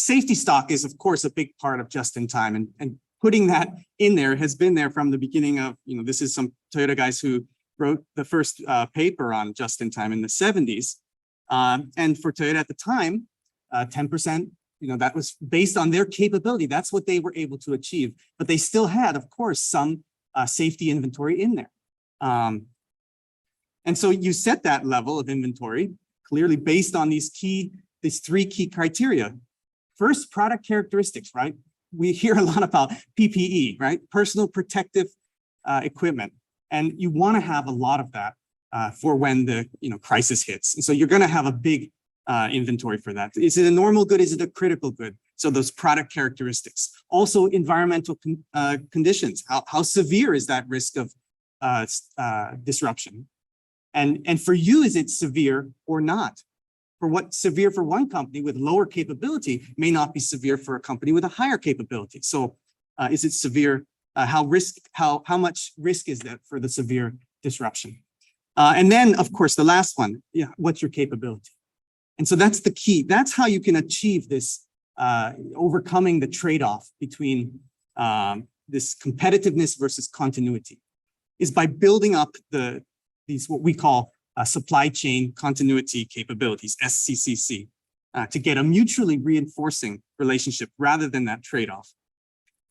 safety stock is, of course, a big part of just-in-time, and putting that in there has been there from the beginning of, this is some Toyota guys who wrote the first paper on just-in-time in the 70s. And for Toyota at the time, 10%, that was based on their capability. That's what they were able to achieve. But they still had, of course, some safety inventory in there. And so you set that level of inventory clearly based on these three key criteria. First, product characteristics, right? We hear a lot about PPE, right? Personal protective equipment. And you want to have a lot of that for when the crisis hits. And so you're going to have a big inventory for that. Is it a normal good? Is it a critical good? So those product characteristics. Also environmental conditions. How severe is that risk of disruption? And for you, is it severe or not? For what severe for one company with lower capability may not be severe for a company with a higher capability. So is it severe? How much risk is that for the severe disruption? And then, of course, the last one, what's your capability? And so that's the key. That's how you can achieve this, overcoming the trade-off between this competitiveness versus continuity, is by building up these what we call supply chain continuity capabilities, SCCC, to get a mutually reinforcing relationship rather than that trade-off.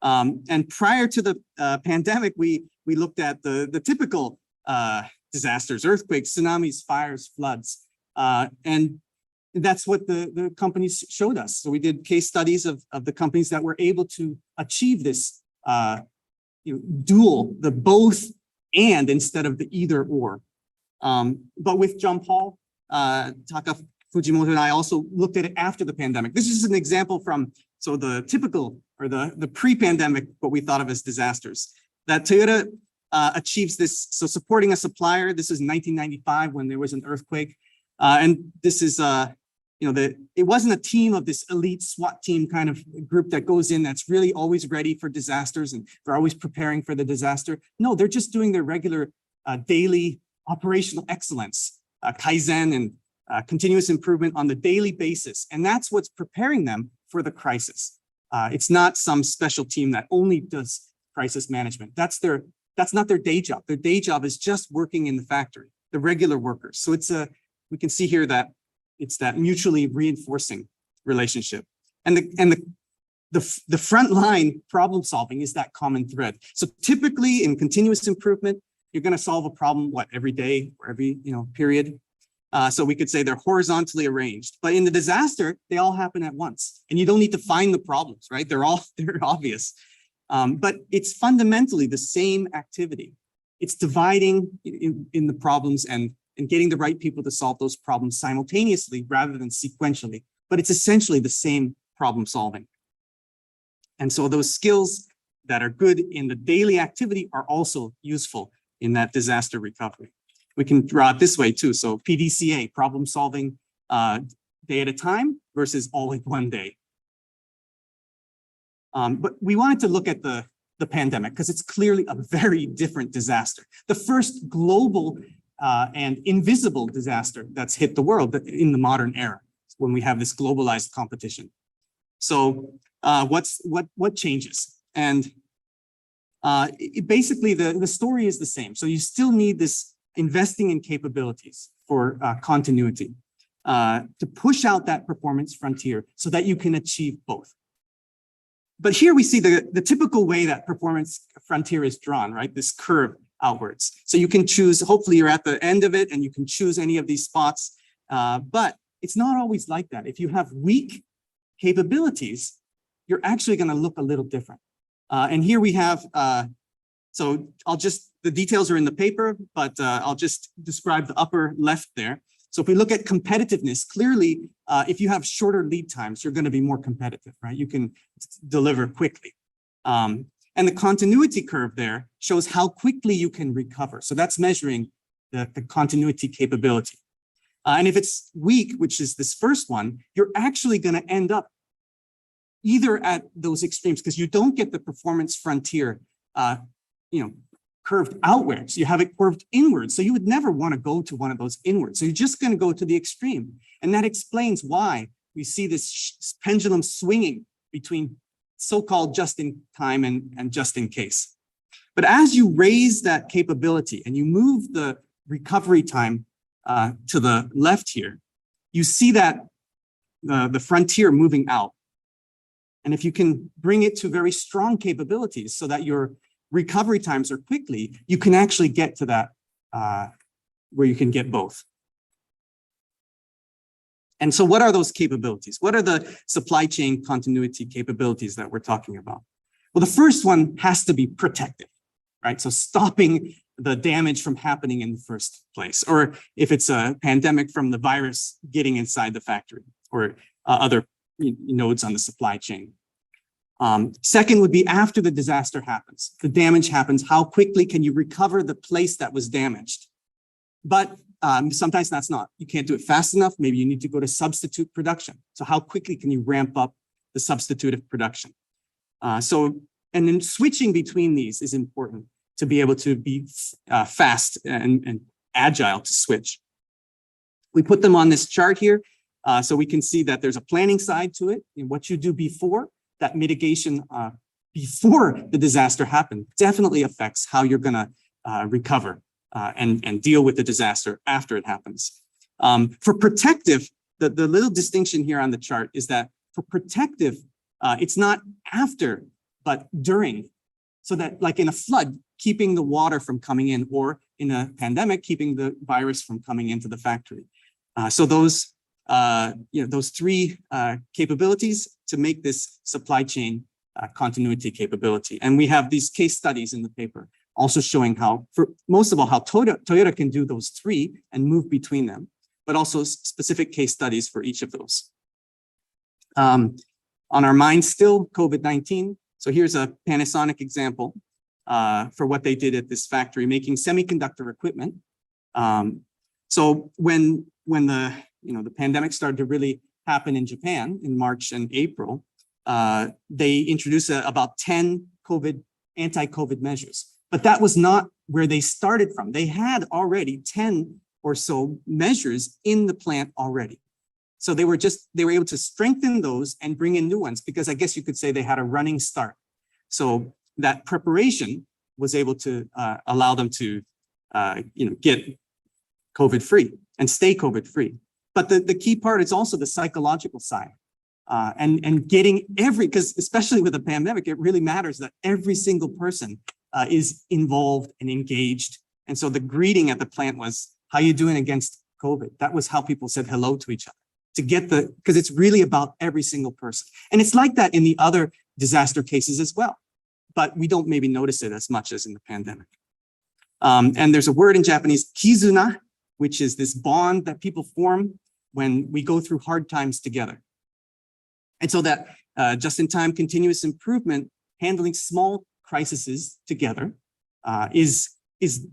And prior to the pandemic, we looked at the typical disasters, earthquakes, tsunamis, fires, floods, and that's what the companies showed us. So we did case studies of the companies that were able to achieve this dual, the both and instead of the either or. But with John Paul, Taka Fujimoto, and I also looked at it after the pandemic. This is an example from the typical or the pre-pandemic, what we thought of as disasters. That Toyota achieves this. So supporting a supplier. This is 1995 when there was an earthquake, and this is it wasn't a team of this elite SWAT team kind of group that goes in that's really always ready for disasters and they're always preparing for the disaster. No, they're just doing their regular daily operational excellence, Kaizen and continuous improvement on the daily basis. And that's what's preparing them for the crisis. It's not some special team that only does crisis management. That's not their day job. Their day job is just working in the factory, the regular workers. So we can see here that it's that mutually reinforcing relationship. And the frontline problem solving is that common thread. So typically in continuous improvement, you're going to solve a problem, every day or every period. So we could say they're horizontally arranged, but in the disaster, they all happen at once, and you don't need to find the problems, right? They're obvious, but it's fundamentally the same activity. It's dividing in the problems and getting the right people to solve those problems simultaneously rather than sequentially, but it's essentially the same problem solving. And so those skills that are good in the daily activity are also useful in that disaster recovery. We can draw it this way too. So PDCA, problem solving day at a time versus all in one day. But we wanted to look at the pandemic because it's clearly a very different disaster. The first global and invisible disaster that's hit the world in the modern era when we have this globalized competition. So what changes? And basically the story is the same. So you still need this investing in capabilities for continuity to push out that performance frontier so that you can achieve both. But here we see the typical way that performance frontier is drawn, right? This curve outwards. So you can choose, hopefully you're at the end of it and you can choose any of these spots, but it's not always like that. If you have weak capabilities, you're actually going to look a little different. And here we have, so the details are in the paper, but I'll just describe the upper left there. So if we look at competitiveness, clearly, if you have shorter lead times, you're going to be more competitive, right? You can deliver quickly. And the continuity curve there shows how quickly you can recover. So that's measuring the continuity capability. And if it's weak, which is this first one, you're actually going to end up either at those extremes because you don't get the performance frontier, curved outwards. You have it curved inwards. So you would never want to go to one of those inwards. So you're just going to go to the extreme. And that explains why we see this pendulum swinging between so-called just-in-time and just-in-case. But as you raise that capability and you move the recovery time to the left here, you see that the frontier moving out. And if you can bring it to very strong capabilities so that your recovery times are quickly, you can actually get to that where you can get both. And so what are those capabilities? What are the supply chain continuity capabilities that we're talking about? Well, the first one has to be protective, right? So stopping the damage from happening in the first place, or if it's a pandemic, from the virus getting inside the factory or other nodes on the supply chain. Second would be after the disaster happens, the damage happens, how quickly can you recover the place that was damaged? But sometimes that's not, you can't do it fast enough. Maybe you need to go to substitute production. So how quickly can you ramp up the substitutive production? And then switching between these is important to be able to be fast and agile to switch. We put them on this chart here so we can see that there's a planning side to it, and what you do before that mitigation before the disaster happened definitely affects how you're going to recover and deal with the disaster after it happens. For protective, the little distinction here on the chart is that for protective, it's not after, but during. So that like in a flood, keeping the water from coming in, or in a pandemic, keeping the virus from coming into the factory. So those, those three capabilities to make this supply chain continuity capability. And we have these case studies in the paper also showing how, for most of all, how Toyota can do those three and move between them, but also specific case studies for each of those. On our mind still, COVID-19. So here's a Panasonic example for what they did at this factory, making semiconductor equipment. So when the pandemic started to really happen in Japan in March and April, they introduced about 10 anti-COVID measures. But that was not where they started from. They had already 10 or so measures in the plant already. So they were able to strengthen those and bring in new ones, because I guess you could say they had a running start. So that preparation was able to allow them to get COVID free and stay COVID free. But the key part is also the psychological side and getting because especially with a pandemic, it really matters that every single person is involved and engaged. And so the greeting at the plant was, how you doing against COVID? That was how people said hello to each other, to get because it's really about every single person. And it's like that in the other disaster cases as well, but we don't maybe notice it as much as in the pandemic. And there's a word in Japanese, kizuna, which is this bond that people form when we go through hard times together. And so that just-in-time continuous improvement, handling small crises together is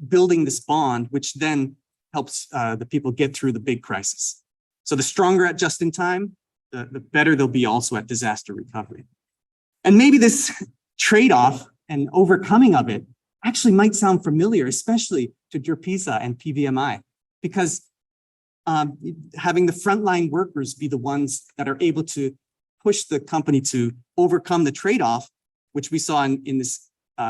building this bond, which then helps the people get through the big crisis. So the stronger at just-in-time, the better they'll be also at disaster recovery. And maybe this trade-off and overcoming of it actually might sound familiar, especially to GERPISA and PVMI, because having the frontline workers be the ones that are able to push the company to overcome the trade-off, which we saw in this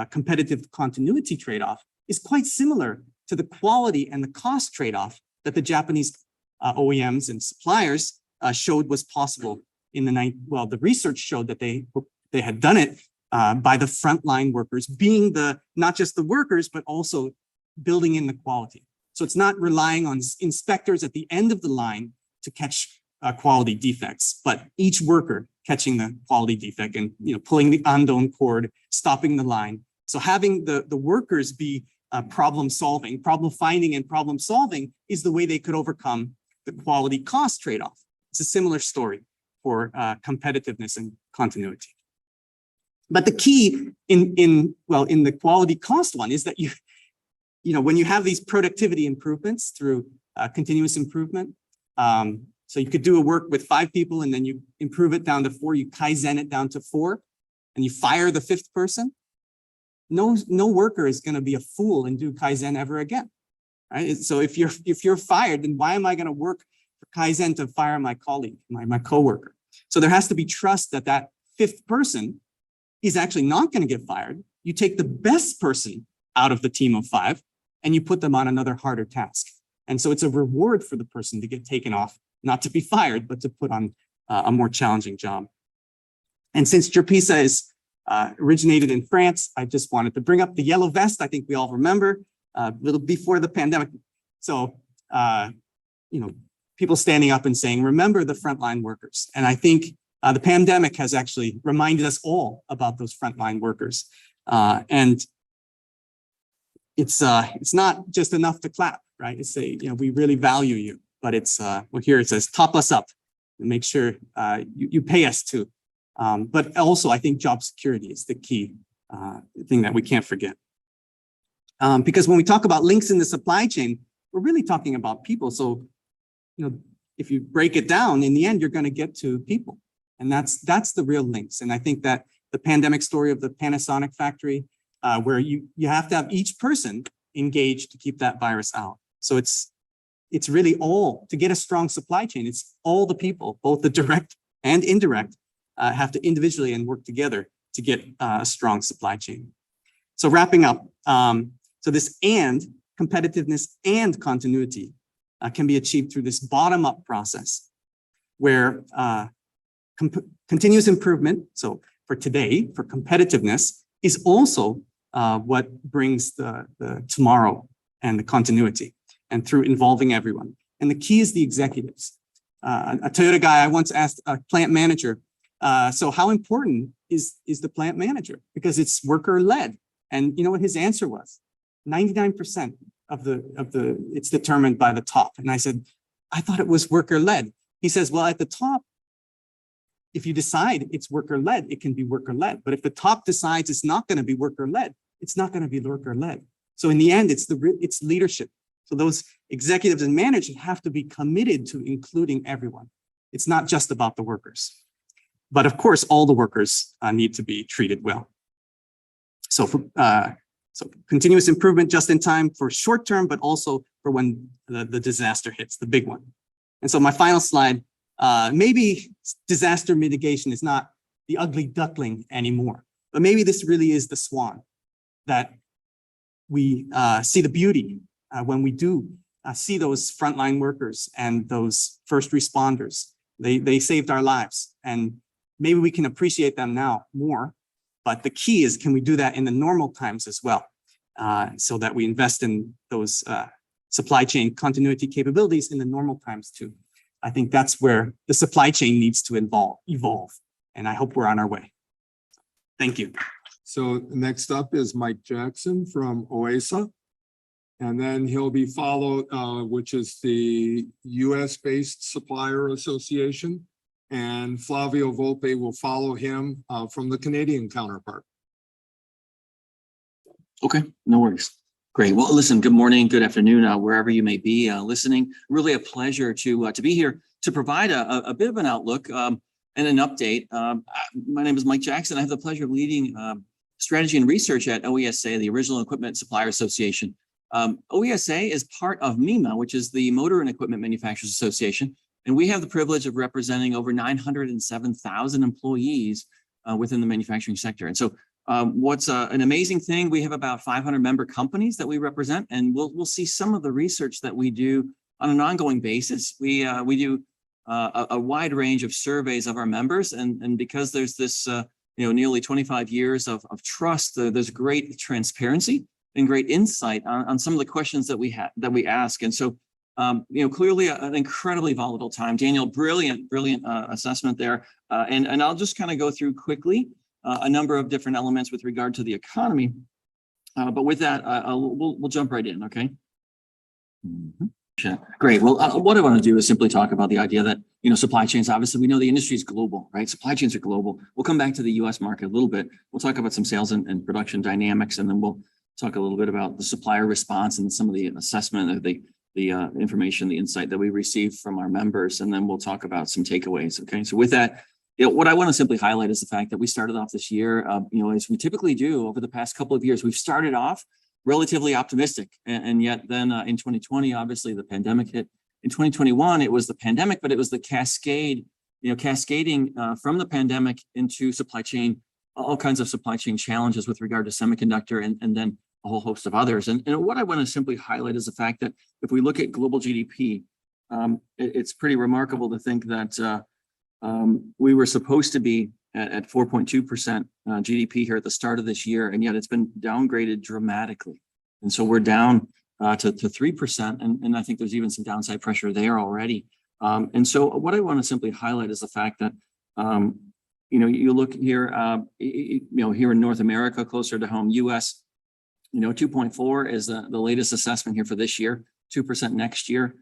competitive continuity trade-off, is quite similar to the quality and the cost trade-off that the Japanese OEMs and suppliers showed was possible in the research showed that they had done it by the frontline workers being not just the workers, but also building in the quality. So it's not relying on inspectors at the end of the line to catch quality defects, but each worker catching the quality defect and pulling the andon cord, stopping the line. So having the workers be problem finding and problem solving is the way they could overcome the quality cost trade-off. It's a similar story for competitiveness and continuity. But the key in the quality cost one is that when you have these productivity improvements through continuous improvement, so you could do a work with 5 people and then you improve it down to 4, you Kaizen it down to 4, and you fire the 5th person. No worker is going to be a fool and do Kaizen ever again, right? So if you're fired, then why am I going to work Kaizen to fire my colleague, my coworker. So there has to be trust that that fifth person is actually not going to get fired. You take the best person out of the team of 5 and you put them on another harder task. And so it's a reward for the person to get taken off, not to be fired, but to put on a more challenging job. And since GERPISA is originated in France, I just wanted to bring up the yellow vest. I think we all remember a little before the pandemic. So, people standing up and saying, remember the frontline workers. And I think the pandemic has actually reminded us all about those frontline workers. And it's not just enough to clap, right? It's say, we really value you, but it's, well, here it says, top us up and make sure you pay us too. But also, I think job security is the key thing that we can't forget. Because when we talk about links in the supply chain, we're really talking about people. So, if you break it down, in the end, you're going to get to people. And that's the real links. And I think that the pandemic story of the Panasonic factory, where you have to have each person engaged to keep that virus out. So it's really all, to get a strong supply chain, it's all the people, both the direct and indirect, have to individually and work together to get a strong supply chain. So wrapping up, so this and competitiveness and continuity can be achieved through this bottom-up process where continuous improvement, so for today, for competitiveness, is also what brings the tomorrow and the continuity, and through involving everyone. And the key is the executives. A Toyota guy, I once asked a plant manager, so how important is the plant manager? Because it's worker-led. And you know what his answer was? 99% of it's determined by the top. And I said, I thought it was worker-led. He says, well, at the top, if you decide it's worker-led, it can be worker-led. But if the top decides it's not going to be worker-led, it's not going to be worker-led. So in the end, it's leadership. So those executives and managers have to be committed to including everyone. It's not just about the workers. But of course, all the workers need to be treated well. So so continuous improvement just in time for short term, but also for when the disaster hits, the big one. And so my final slide, maybe disaster mitigation is not the ugly duckling anymore, but maybe this really is the swan, that we see the beauty when we do see those frontline workers and those first responders. They saved our lives, and maybe we can appreciate them now more. But the key is, can we do that in the normal times as well, so that we invest in those supply chain continuity capabilities in the normal times too. I think that's where the supply chain needs to evolve, and I hope we're on our way. Thank you. So next up is Mike Jackson from OESA, and then he'll be followed, which is the US-based Supplier Association, and Flavio Volpe will follow him from the Canadian counterpart. Okay, no worries. Great. Well, listen, good morning, good afternoon, wherever you may be listening. Really a pleasure to be here to provide a bit of an outlook and an update. My name is Mike Jackson. I have the pleasure of leading strategy and research at OESA, the Original Equipment Supplier Association. OESA is part of MEMA, which is the Motor and Equipment Manufacturers Association. And we have the privilege of representing over 907,000 employees within the manufacturing sector. And so what's an amazing thing, we have about 500 member companies that we represent, and we'll see some of the research that we do on an ongoing basis. We do a wide range of surveys of our members, and because there's this nearly 25 years of trust, there's great transparency and great insight on some of the questions that we ask. And so clearly an incredibly volatile time. Daniel, brilliant assessment there. And I'll just kind of go through quickly a number of different elements with regard to the economy. But with that, we'll jump right in, okay? Mm-hmm. Great. Well, what I want to do is simply talk about the idea that, supply chains, obviously, we know the industry is global, right? Supply chains are global. We'll come back to the US market a little bit. We'll talk about some sales and production dynamics, and then we'll talk a little bit about the supplier response and some of the assessment of the information, the insight that we received from our members, and then we'll talk about some takeaways. Okay, so with that, what I want to simply highlight is the fact that we started off this year, as we typically do over the past couple of years, we've started off relatively optimistic, and yet then in 2020, obviously the pandemic hit, In 2021, it was the pandemic, but it was the cascading from the pandemic into supply chain, all kinds of supply chain challenges with regard to semiconductor and then a whole host of others. And what I want to simply highlight is the fact that if we look at global GDP, it's pretty remarkable to think that we were supposed to be at 4.2% GDP here at the start of this year, and yet it's been downgraded dramatically. And so we're down to 3%, and I think there's even some downside pressure there already. And so what I want to simply highlight is the fact that, you look here, here in North America, closer to home, US, 2.4 is the latest assessment here for this year, 2% next year.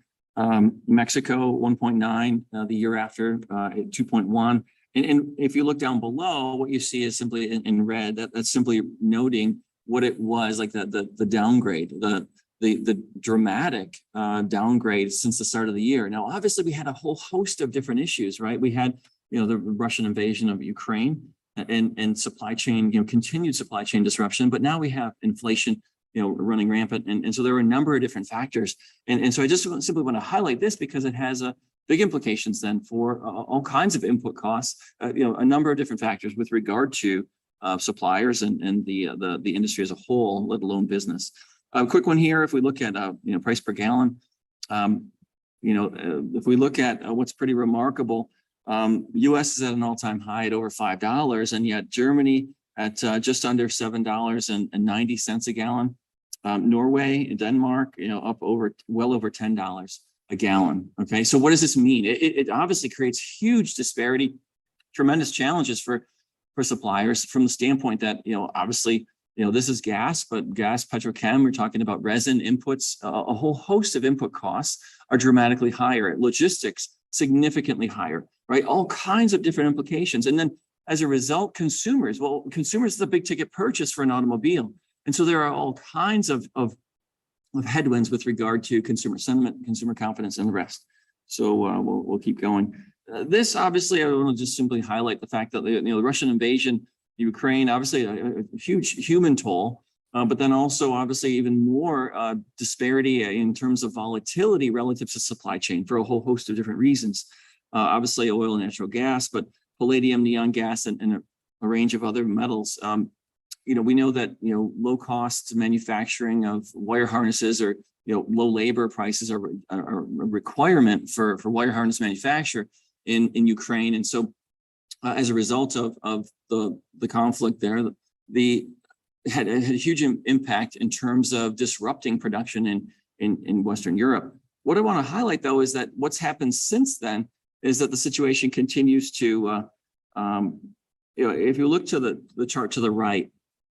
Mexico, 1.9 the year after, at 2.1. And if you look down below, what you see is simply in red, that's simply noting what it was like the downgrade, the dramatic downgrade since the start of the year. Now, obviously, we had a whole host of different issues, right? We had, the Russian invasion of Ukraine and supply chain, continued supply chain disruption, but now we have inflation, running rampant. And so there are a number of different factors. And so I just simply want to highlight this because it has big implications then for all kinds of input costs, a number of different factors with regard to suppliers and the industry as a whole, let alone business. A quick one here, if we look at, price per gallon, if we look at what's pretty remarkable, US is at an all-time high at over $5, and yet Germany at just under $7.90 a gallon. Norway and Denmark, up well over $10 a gallon. Okay, so what does this mean? It obviously creates huge disparity, tremendous challenges for suppliers from the standpoint that, obviously, this is gas, but gas, petrochem, we're talking about resin inputs, a whole host of input costs are dramatically higher. Logistics, significantly higher, right? All kinds of different implications. And then as a result, consumers is a big ticket purchase for an automobile. And so there are all kinds of headwinds with regard to consumer sentiment, consumer confidence, and the rest. So we'll keep going. This, obviously, I want to just simply highlight the fact that the Russian invasion, Ukraine, obviously a huge human toll, but then also obviously even more disparity in terms of volatility relative to supply chain for a whole host of different reasons. Obviously oil and natural gas, but palladium, neon gas, and a range of other metals. We know that, low cost manufacturing of wire harnesses or, low labor prices are a requirement for wire harness manufacture in Ukraine. And so as a result of the conflict there, had a huge impact in terms of disrupting production in Western Europe. What I want to highlight, though, is that what's happened since then is that the situation continues to, if you look to the chart to the right,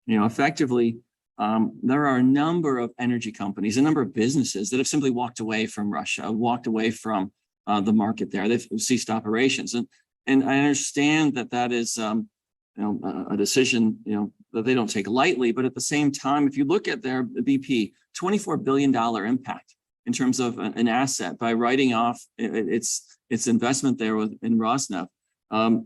effectively, there are a number of energy companies, a number of businesses that have simply walked away from Russia, walked away from the market there. They've ceased operations. And I understand that is, a decision, that they don't take lightly. But at the same time, if you look at their BP, $24 billion impact in terms of an asset by writing off its investment there in Rosneft.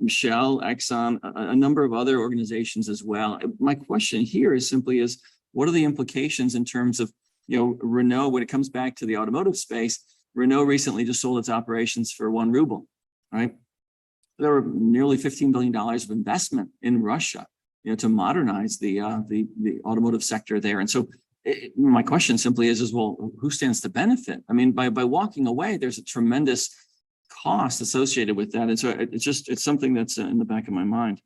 Shell, Exxon, a number of other organizations as well. My question here is simply what are the implications in terms of, Renault, when it comes back to the automotive space? Renault recently just sold its operations for 1 ruble, right? There were nearly $15 billion of investment in Russia, to modernize the automotive sector there. And so my question simply is, well, who stands to benefit? I mean, by walking away, there's a tremendous cost associated with that. And so it's something that's in the back of my mind.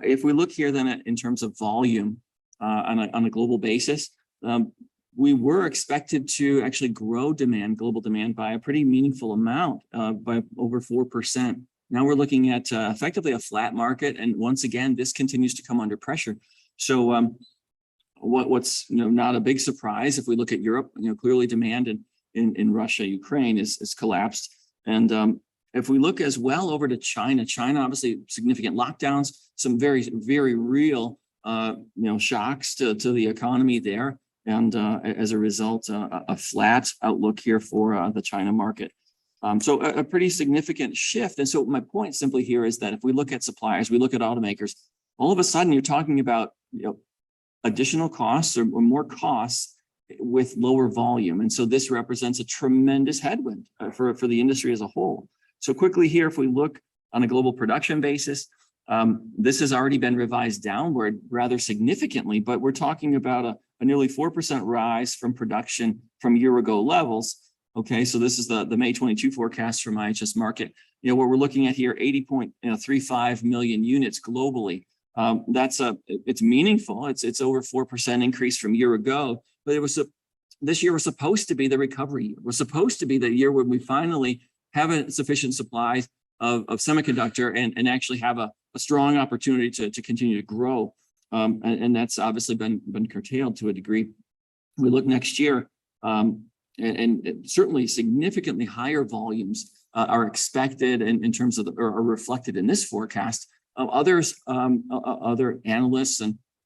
If we look here then in terms of volume on a global basis, we were expected to actually grow global demand by a pretty meaningful amount, by over 4%. Now we're looking at effectively a flat market. And once again, this continues to come under pressure. So what's not a big surprise if we look at Europe, clearly demand in Russia, Ukraine is collapsed. And if we look as well over to China, obviously significant lockdowns, some very, very real, shocks to the economy there. And as a result, a flat outlook here for the China market. So a pretty significant shift. And so my point simply here is that if we look at suppliers, we look at automakers, all of a sudden you're talking about, additional costs or more costs with lower volume. And so this represents a tremendous headwind for the industry as a whole. So quickly here, if we look on a global production basis, this has already been revised downward rather significantly, but we're talking about a nearly 4% rise from production from year ago levels. Okay, so this is the May 22 forecast from IHS Markit. What we're looking at here, 80.35 million units globally. It's meaningful. It's over 4% increase from year ago, but this year was supposed to be the recovery year. It was supposed to be the year when we finally have a sufficient supply of semiconductor and actually have a strong opportunity to continue to grow. And that's obviously been curtailed to a degree. We look next year, and certainly significantly higher volumes are expected in terms of or are reflected in this forecast. Other analysts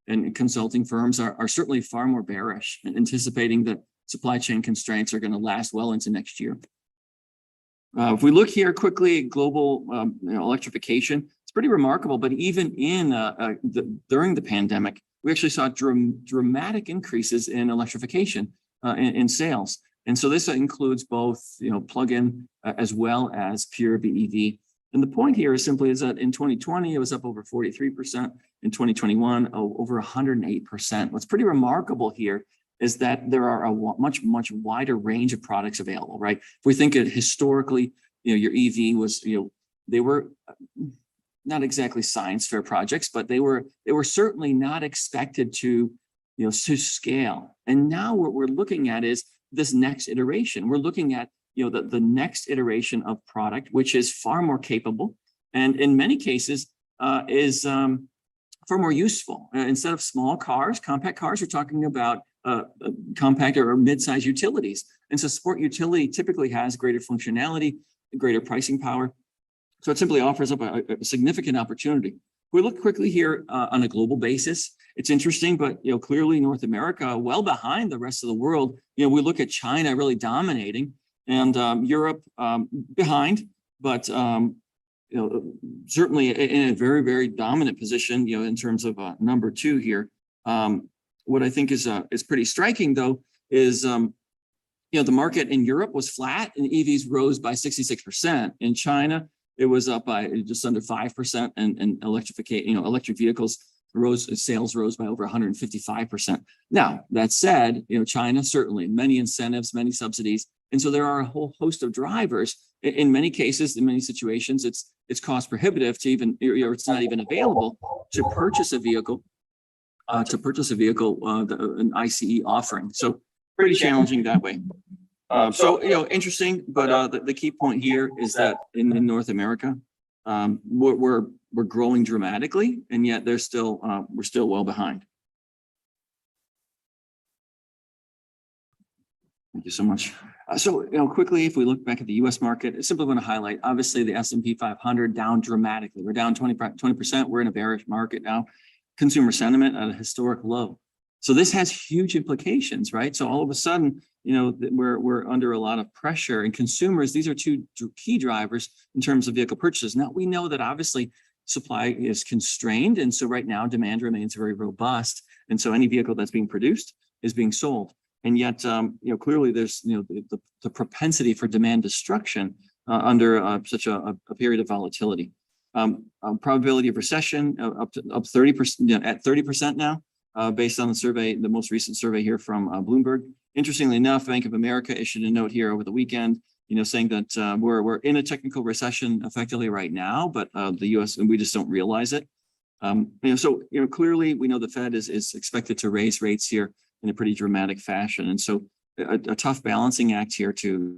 and consulting firms are certainly far more bearish, anticipating that supply chain constraints are going to last well into next year. If we look here quickly at global electrification, it's pretty remarkable. But even during the pandemic, we actually saw dramatic increases in electrification in sales. And so this includes both plug-in as well as pure BEV. And the point here is simply that in 2020, it was up over 43%. In 2021, over 108%. What's pretty remarkable here is that there are a much wider range of products available, right? If we think of historically, your EV was, they were not exactly science fair projects, but they were certainly not expected to scale. And now what we're looking at is this next iteration. We're looking at the next iteration of product, which is far more capable, and in many cases is far more useful. Instead of small cars, compact cars, we're talking about compact or mid-size utilities. And so sport utility typically has greater functionality, greater pricing power. So it simply offers up a significant opportunity. We look quickly here on a global basis. It's interesting, but clearly North America well behind the rest of the world. We look at China really dominating, and Europe behind, but certainly in a very, very dominant position. In terms of number two here. What I think is pretty striking, though, is the market in Europe was flat and EVs rose by 66%. In China, it was up by just under 5%, and electric vehicles sales rose by over 155%. Now, that said, China certainly many incentives, many subsidies, and so there are a whole host of drivers. In many cases, in many situations, it's cost prohibitive to even, or it's not even available to purchase a vehicle. An ICE offering. So pretty challenging that way. Interesting, but the key point here is that in North America, we're growing dramatically, and yet we're still well behind. Thank you so much. Quickly, if we look back at the U.S. market, I simply want to highlight, obviously, the S&P 500 down dramatically. We're down 20%. We're in a bearish market now. Consumer sentiment at a historic low. So this has huge implications, right? So all of a sudden, we're under a lot of pressure, and consumers, these are two key drivers in terms of vehicle purchases. Now, we know that obviously supply is constrained, and so right now demand remains very robust, and so any vehicle that's being produced is being sold. And yet, clearly there's the propensity for demand destruction under such a period of volatility. Probability of recession up 30%, at 30% now, based on the survey, the most recent survey here from Bloomberg. Interestingly enough, Bank of America issued a note here over the weekend, saying that we're in a technical recession effectively right now, but the U.S. and we just don't realize it. Clearly we know the Fed is expected to raise rates here in a pretty dramatic fashion, and so a tough balancing act here to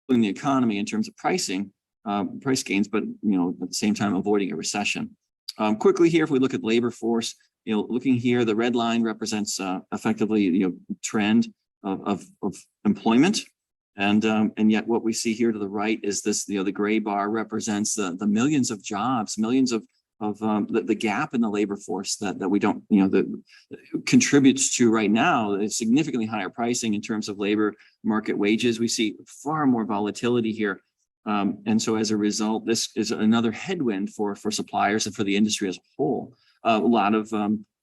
in the economy in terms of pricing. Price gains, but at the same time avoiding a recession. Quickly here, if we look at labor force, looking here, the red line represents effectively trend of employment, and yet what we see here to the right is this the gray bar represents the millions of jobs, millions of the gap in the labor force that we don't that contributes to right now a significantly higher pricing in terms of labor market wages. We see far more volatility here. And so as a result, this is another headwind for suppliers and for the industry as a whole. A lot of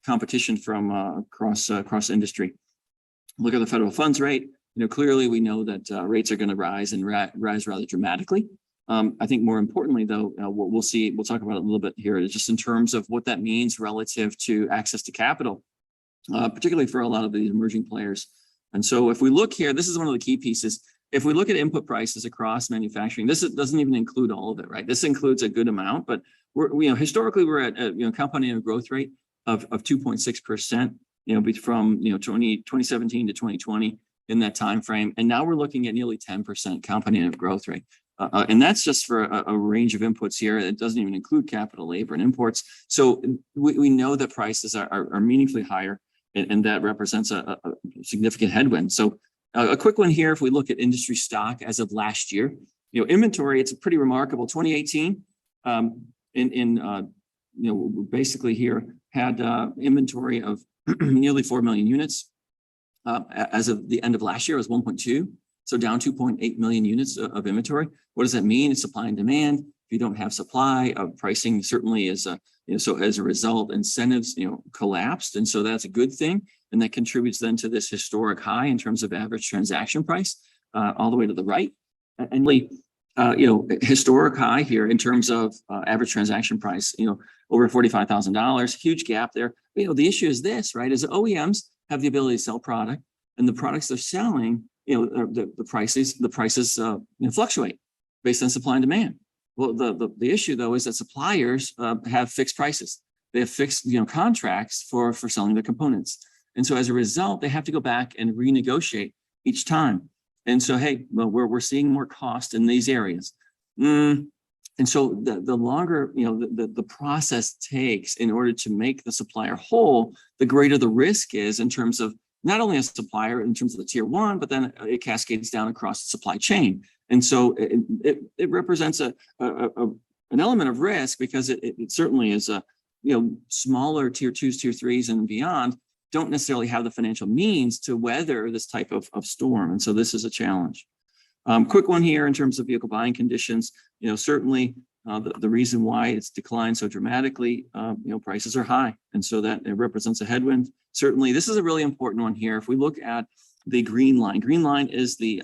competition from across industry. Look at the federal funds rate. Clearly we know that rates are going to rise and rise rather dramatically. I think more importantly, though, we'll talk about it a little bit here, just in terms of what that means relative to access to capital, particularly for a lot of these emerging players. And so if we look here, this is one of the key pieces. If we look at input prices across manufacturing, this doesn't even include all of it, right? This includes a good amount, but historically we're at a compound annual growth rate of 2.6%, from 2017 to 2020 in that time frame, and now we're looking at nearly 10% compound annual growth rate, and that's just for a range of inputs here. It doesn't even include capital, labor, and imports. So we know that prices are meaningfully higher, and that represents a significant headwind. So a quick one here, if we look at industry stock as of last year, inventory, it's pretty remarkable. 2018, basically here had inventory of nearly 4 million units. As of the end of last year, it was 1.2, so down 2.8 million units of inventory. What does that mean? It's supply and demand. If you don't have supply, pricing certainly is, so as a result, incentives, collapsed. And so that's a good thing. And that contributes then to this historic high in terms of average transaction price, all the way to the right. And historic high here in terms of average transaction price, over $45,000, huge gap there. The issue is this, right? Is OEMs have the ability to sell product, and the products they're selling, the prices fluctuate based on supply and demand. Well, the issue though is that suppliers have fixed prices. They have fixed contracts for selling their components, and so as a result, they have to go back and renegotiate each time. And so, hey, well, we're seeing more cost in these areas. And so the longer, the process takes in order to make the supplier whole, the greater the risk is in terms of not only a supplier in terms of the tier one, but then it cascades down across the supply chain. And so it represents an element of risk, because it certainly is smaller tier twos, tier threes, and beyond don't necessarily have the financial means to weather this type of storm. And so this is a challenge. Quick one here in terms of vehicle buying conditions, certainly the reason why it's declined so dramatically, prices are high. And so that it represents a headwind. Certainly, this is a really important one here. If we look at the green line is the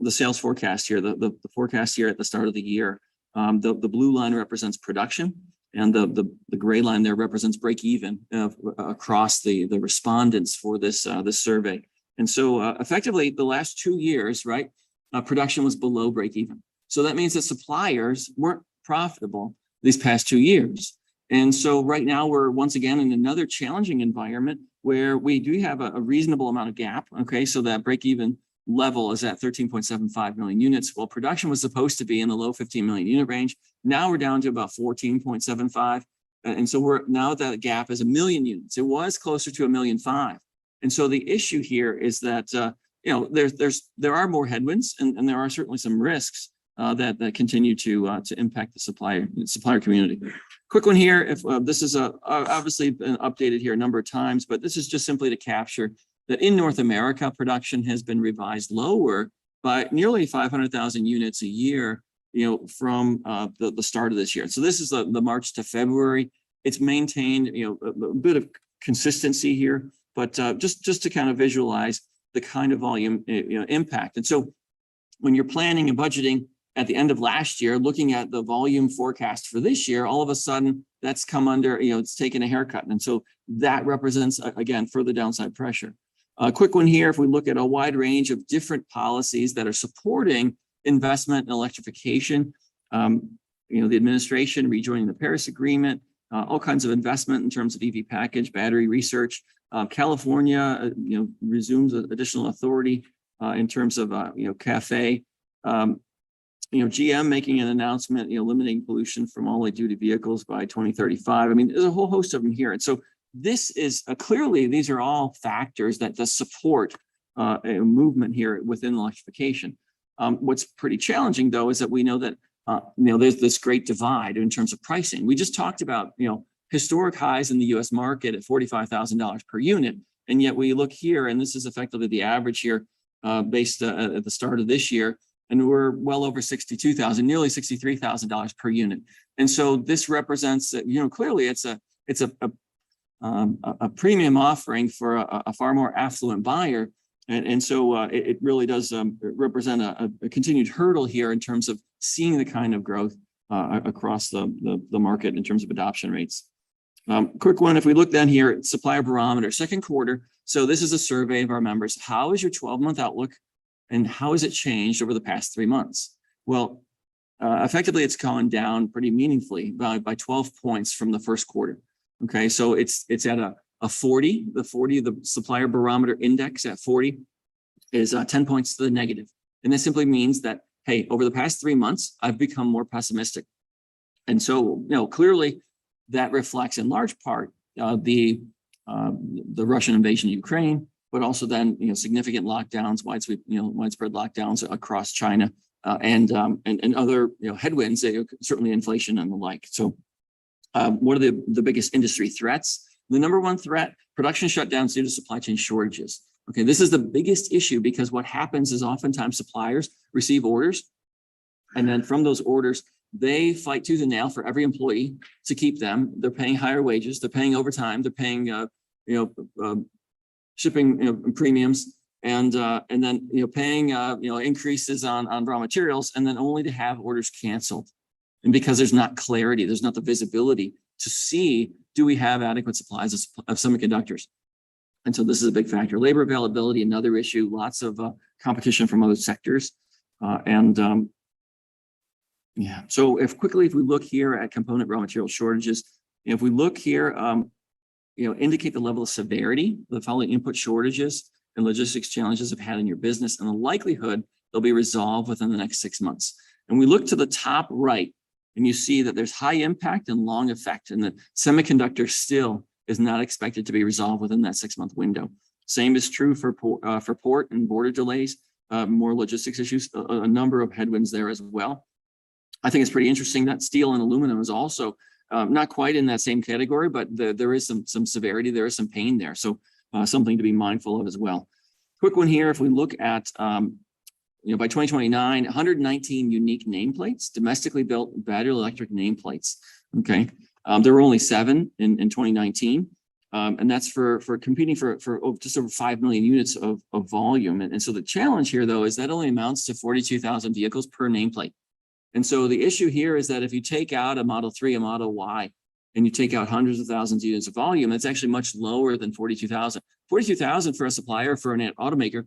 sales forecast here, the forecast here at the start of the year. The blue line represents production, and the gray line there represents break even across the respondents for this survey. And so effectively the last 2 years, right, production was below break even. So that means that suppliers weren't profitable these past 2 years. And so right now we're once again in another challenging environment where we do have a reasonable amount of gap. Okay, so that break even level is at 13.75 million units. Well, production was supposed to be in the low 15 million unit range. Now we're down to about 14.75. And so we're now that gap is 1 million units. It was closer to 1.5 million. And so the issue here is that, there are more headwinds, and there are certainly some risks that continue to impact the supplier community. Quick one here. If this is obviously been updated here a number of times, but this is just simply to capture that in North America, production has been revised lower by nearly 500,000 units a year, from the start of this year. So this is the March to February. It's maintained, a bit of consistency here, but just to kind of visualize the kind of volume impact. And so when you're planning and budgeting at the end of last year, looking at the volume forecast for this year, all of a sudden that's come under, it's taken a haircut. And so that represents, again, further downside pressure. A quick one here, if we look at a wide range of different policies that are supporting investment in electrification, the administration rejoining the Paris Agreement, all kinds of investment in terms of EV package, battery research. California, resumes additional authority in terms of, CAFE. GM making an announcement, limiting pollution from all light duty vehicles by 2035. I mean, there's a whole host of them here. And so this is clearly, these are all factors that support a movement here within electrification. What's pretty challenging, though, is that we know that, there's this great divide in terms of pricing. We just talked about, historic highs in the U.S. market at $45,000 per unit. And yet we look here, and this is effectively the average here based at the start of this year, and we're well over $62,000, nearly $63,000 per unit. And so this represents, clearly it's a a premium offering for a far more affluent buyer. And so it really does represent a continued hurdle here in terms of seeing the kind of growth across the market in terms of adoption rates. Quick one, if we look then here at supplier barometer, second quarter. So this is a survey of our members. How is your 12-month outlook and how has it changed over the past 3 months? Well, effectively, it's gone down pretty meaningfully by 12 points from the first quarter. Okay, so it's at a 40, the supplier barometer index at 40 is 10 points to the negative. And this simply means that, hey, over the past 3 months, I've become more pessimistic. And so, clearly that reflects in large part the Russian invasion of Ukraine, but also then, significant lockdowns, widespread lockdowns across China and other, headwinds, certainly inflation and the like. So what are the biggest industry threats? The number one threat, production shutdowns due to supply chain shortages. Okay, this is the biggest issue because what happens is oftentimes suppliers receive orders, and then from those orders, they fight tooth and nail for every employee to keep them. They're paying higher wages, they're paying overtime, they're paying shipping premiums, and then paying increases on raw materials, and then only to have orders canceled. And because there's not clarity, there's not the visibility to see, do we have adequate supplies of semiconductors? And so this is a big factor. Labor availability, another issue, lots of competition from other sectors. So if we look here at component raw material shortages, if we look here, indicate the level of severity the following input shortages and logistics challenges have had in your business and the likelihood they'll be resolved within the next 6 months. And we look to the top right, and you see that there's high impact and long effect, and the semiconductor still is not expected to be resolved within that 6-month window. Same is true for port and border delays, more logistics issues, a number of headwinds there as well. I think it's pretty interesting that steel and aluminum is also not quite in that same category, but there is some severity, there is some pain there. So something to be mindful of as well. Quick one here, if we look at by 2029, 119 unique nameplates, domestically built battery electric nameplates. Okay, there were only 7 in 2019, and that's for competing for just over 5 million units of volume. And so the challenge here, though, is that only amounts to 42,000 vehicles per nameplate. And so the issue here is that if you take out a Model 3, a Model Y, and you take out hundreds of thousands of units of volume, it's actually much lower than 42,000. 42,000 for a supplier, for an automaker,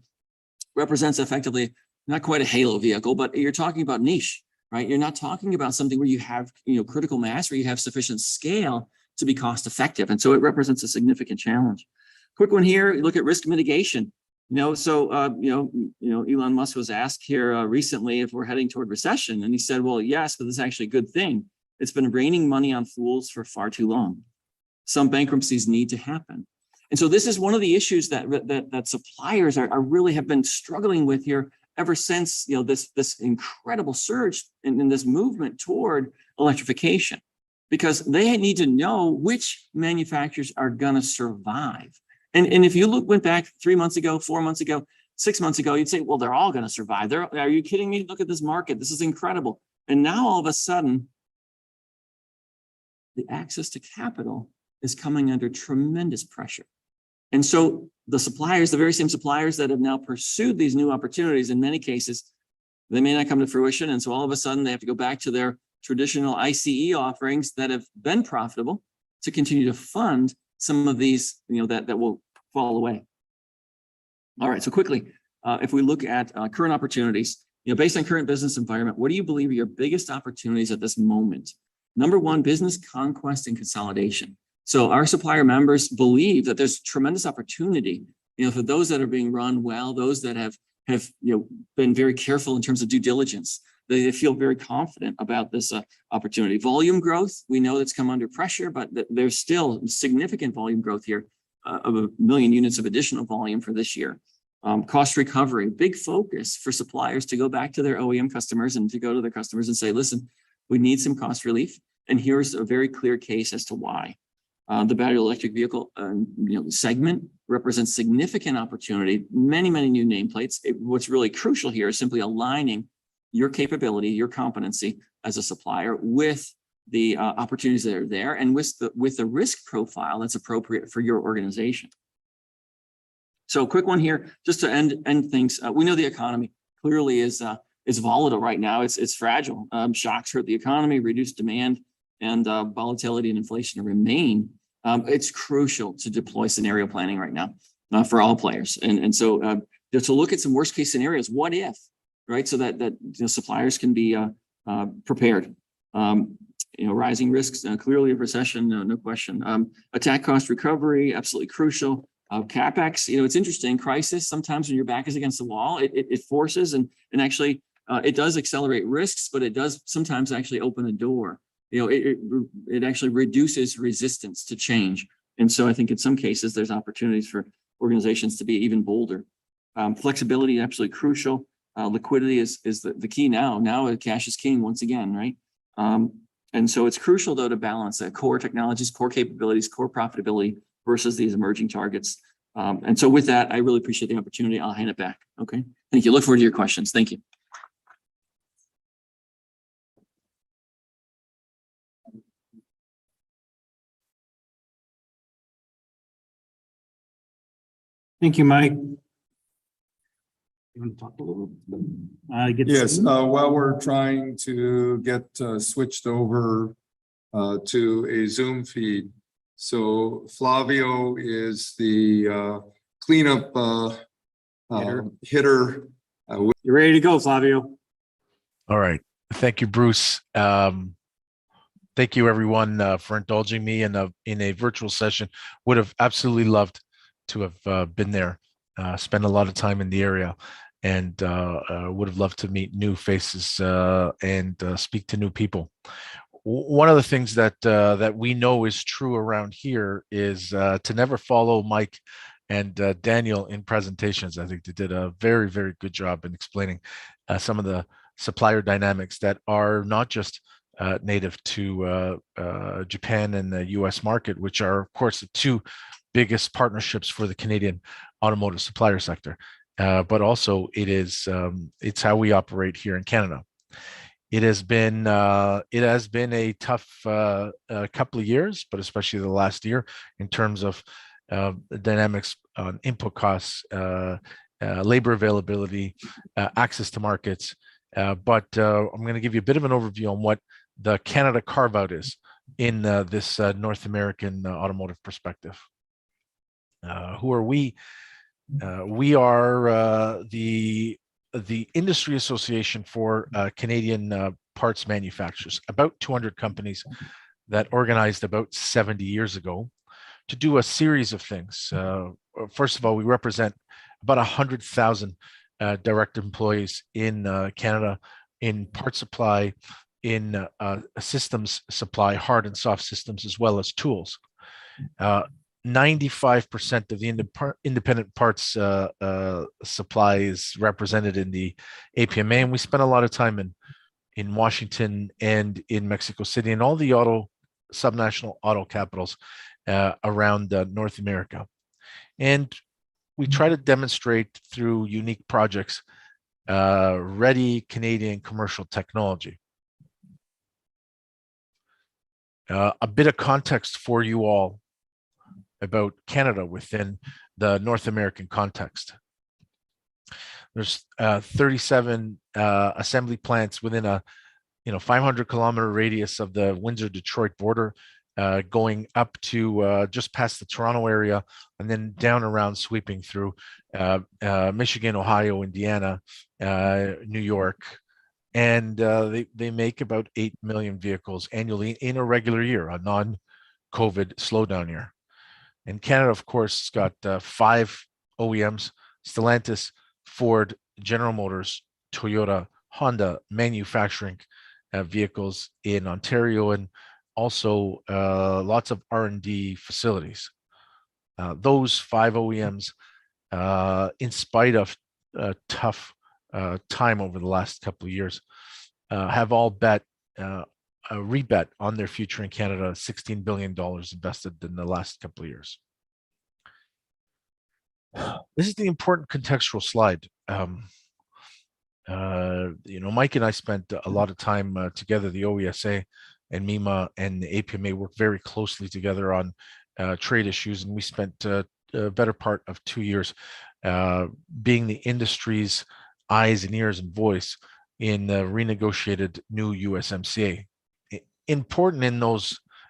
represents effectively not quite a halo vehicle, but you're talking about niche, right? You're not talking about something where you have critical mass, where you have sufficient scale to be cost effective. And so it represents a significant challenge. Quick one here, look at risk mitigation. Elon Musk was asked here recently if we're heading toward recession. And he said, well, yes, but this is actually a good thing. It's been raining money on fools for far too long. Some bankruptcies need to happen. And so this is one of the issues that suppliers are really have been struggling with here ever since this incredible surge in this movement toward electrification, because they need to know which manufacturers are going to survive. And if you went back 3 months ago, 4 months ago, 6 months ago, you'd say, well, they're all going to survive. Are you kidding me? Look at this market. This is incredible. And now all of a sudden, the access to capital is coming under tremendous pressure. And so the suppliers, the very same suppliers that have now pursued these new opportunities, in many cases, they may not come to fruition. And so all of a sudden they have to go back to their traditional ICE offerings that have been profitable to continue to fund some of these, that will fall away. All right, so quickly, if we look at current opportunities, based on current business environment, what do you believe are your biggest opportunities at this moment? Number one, business conquest and consolidation. So our supplier members believe that there's tremendous opportunity, for those that are being run well, those that have been very careful in terms of due diligence. They feel very confident about this opportunity. Volume growth, we know that's come under pressure, but there's still significant volume growth here of 1 million units of additional volume for this year. Cost recovery, big focus for suppliers to go back to their OEM customers and to go to their customers and say, listen, we need some cost relief. And here's a very clear case as to why. The battery electric vehicle segment represents significant opportunity, many, many new nameplates. What's really crucial here is simply aligning your capability, your competency as a supplier with the opportunities that are there and with the risk profile that's appropriate for your organization. So quick one here, just to end things. We know the economy clearly is volatile right now. It's fragile. Shocks hurt the economy, reduced demand, and volatility and inflation remain. It's crucial to deploy scenario planning right now for all players. And so to look at some worst case scenarios, what if, right? So that suppliers can be prepared. Rising risks, clearly a recession, no question. Attack cost recovery, absolutely crucial. CapEx, it's interesting. Crisis, sometimes when your back is against the wall, it forces and actually it does accelerate risks, but it does sometimes actually open a door. It actually reduces resistance to change. And so I think in some cases there's opportunities for organizations to be even bolder. Flexibility, absolutely crucial. Liquidity is the key now. Now cash is king once again, right? And so it's crucial though to balance that core technologies, core capabilities, core profitability versus these emerging targets. And so with that, I really appreciate the opportunity. I'll hand it back. Okay. Thank you. Look forward to your questions. Thank you. Thank you, Mike. You want to talk a little bit? Yes, while we're trying to get switched over to a Zoom feed. So Flavio is the cleanup hitter. You're ready to go, Flavio. All right. Thank you, Bruce. Thank you, everyone, for indulging me in a virtual session. Would have absolutely loved to have been there, spend a lot of time in the area, and would have loved to meet new faces and speak to new people. One of the things that we know is true around here is to never follow Mike and Daniel in presentations. I think they did a very, very good job in explaining some of the supplier dynamics that are not just native to Japan and the US market, which are, of course, the two biggest partnerships for the Canadian automotive supplier sector. But also it's how we operate here in Canada. It has been a tough couple of years, but especially the last year in terms of the dynamics on input costs, labor availability, access to markets. But I'm going to give you a bit of an overview on what the Canada carve-out is in this North American automotive perspective. Who are we? We are the industry association for Canadian parts manufacturers, about 200 companies that organized about 70 years ago to do a series of things. First of all, we represent about 100,000 direct employees in Canada in part supply, in systems supply, hard and soft systems, as well as tools. 95% of the independent parts supply is represented in the APMA, and we spent a lot of time in Washington and in Mexico City and all the subnational auto capitals around North America. And we try to demonstrate through unique projects ready Canadian commercial technology. A bit of context for you all about Canada within the North American context. There's 37 assembly plants within a 500-kilometer radius of the Windsor-Detroit border, going up to just past the Toronto area, and then down around, sweeping through Michigan, Ohio, Indiana, New York, and they make about 8 million vehicles annually in a regular year, a non-COVID slowdown year. And Canada, of course, has got 5 OEMs: Stellantis, Ford, General Motors, Toyota, Honda, manufacturing vehicles in Ontario, and also lots of R&D facilities. Those 5 OEMs, in spite of a tough time over the last couple of years, have all bet a rebet on their future in Canada, $16 billion invested in the last couple of years. This is the important contextual slide. Mike and I spent a lot of time together, the OESA, and MEMA and the APMA work very closely together on trade issues, and we spent a better part of 2 years being the industry's eyes and ears and voice in the renegotiated new USMCA. Important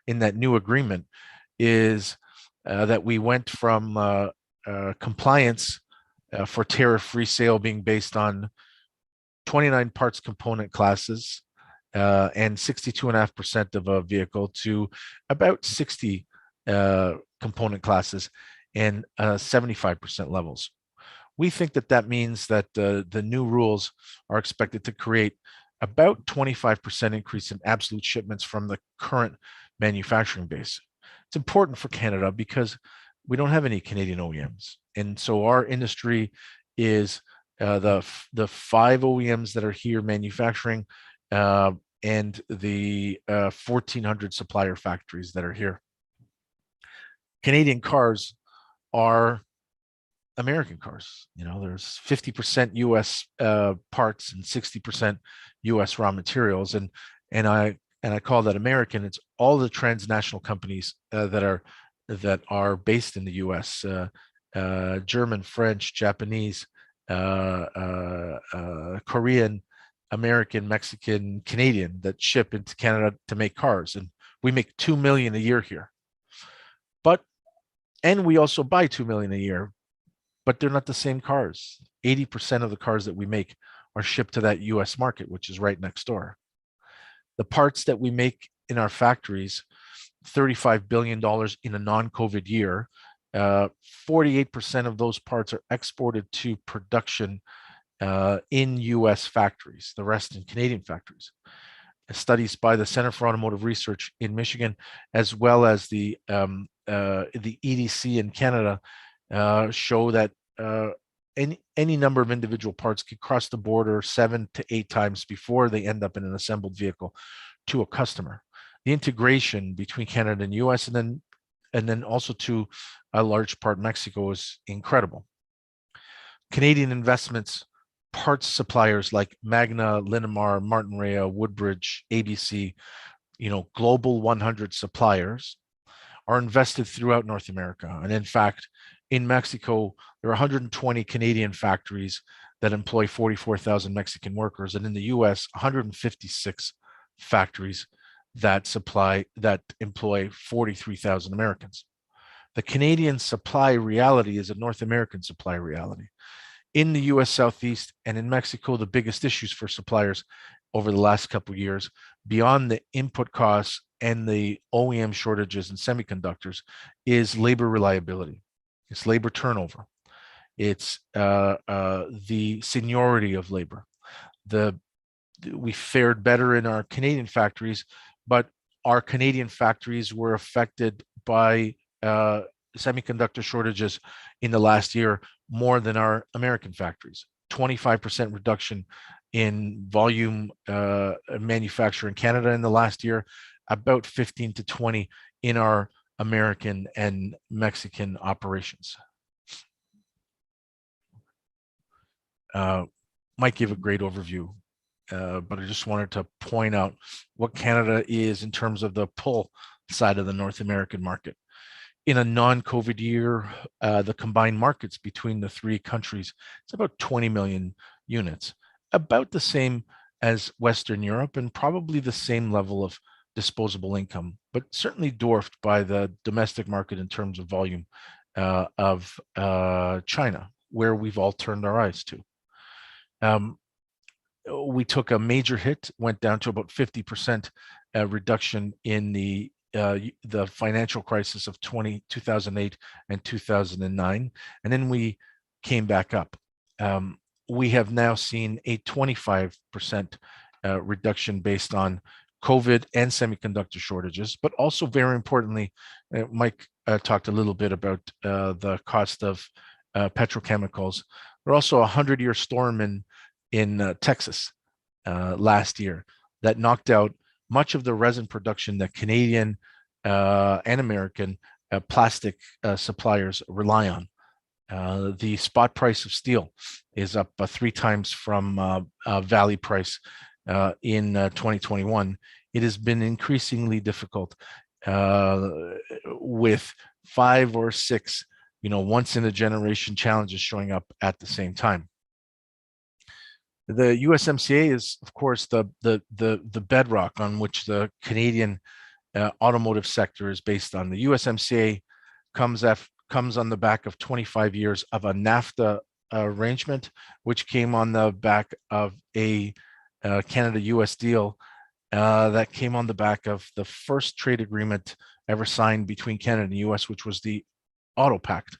in that new agreement is that we went from compliance for tariff-free sale being based on 29 parts component classes and 62.5% of a vehicle to about 60 component classes and 75% levels. We think that means that the new rules are expected to create about 25% increase in absolute shipments from the current manufacturing base. It's important for Canada because we don't have any Canadian OEMs. And so our industry is the 5 OEMs that are here manufacturing and the 1,400 supplier factories that are here. Canadian cars are American cars. You know, there's 50% US parts and 60% US raw materials. And I call that American. It's all the transnational companies that are based in the US, German, French, Japanese, Korean, American, Mexican, Canadian that ship into Canada to make cars. And we make 2 million a year here. And we also buy 2 million a year, but they're not the same cars. 80% of the cars that we make are shipped to that US market, which is right next door. The parts that we make in our factories, $35 billion in a non-COVID year, 48% of those parts are exported to production in US factories, the rest in Canadian factories. Studies by the Center for Automotive Research in Michigan, as well as the EDC in Canada, show that any number of individual parts could cross the border 7 to 8 times before they end up in an assembled vehicle to a customer. The integration between Canada and US and then also to a large part Mexico is incredible. Canadian investments, parts suppliers like Magna, Linamar, Martinrea, Woodbridge, ABC, global 100 suppliers are invested throughout North America. And in fact, in Mexico, there are 120 Canadian factories that employ 44,000 Mexican workers. And in the US, 156 factories that employ 43,000 Americans. The Canadian supply reality is a North American supply reality. In the US Southeast and in Mexico, the biggest issues for suppliers over the last couple of years, beyond the input costs and the OEM shortages in semiconductors, is labor reliability. It's labor turnover. It's the seniority of labor. We fared better in our Canadian factories, but our Canadian factories were affected by semiconductor shortages in the last year more than our American factories. 25% reduction in volume manufacture in Canada in the last year, about 15 to 20 in our American and Mexican operations. Might give a great overview, but I just wanted to point out what Canada is in terms of the pull side of the North American market. In a non-COVID year, the combined markets between the 3 countries, it's about 20 million units, about the same as Western Europe and probably the same level of disposable income, but certainly dwarfed by the domestic market in terms of volume of China, where we've all turned our eyes to. We took a major hit, went down to about 50% reduction in the financial crisis of 2008 and 2009, and then we came back up. We have now seen a 25% reduction based on COVID and semiconductor shortages, but also very importantly, Mike talked a little bit about the cost of petrochemicals. There's also a 100-year storm in Texas last year that knocked out much of the resin production that Canadian and American plastic suppliers rely on. The spot price of steel is up 3 times from Valley price in 2021. it has been increasingly difficult with 5 or 6, once in a generation challenges showing up at the same time. The USMCA is, of course, the bedrock on which the Canadian automotive sector is based on. The USMCA comes on the back of 25 years of a NAFTA arrangement, which came on the back of a Canada-US deal that came on the back of the first trade agreement ever signed between Canada and the US, which was the Auto Pact,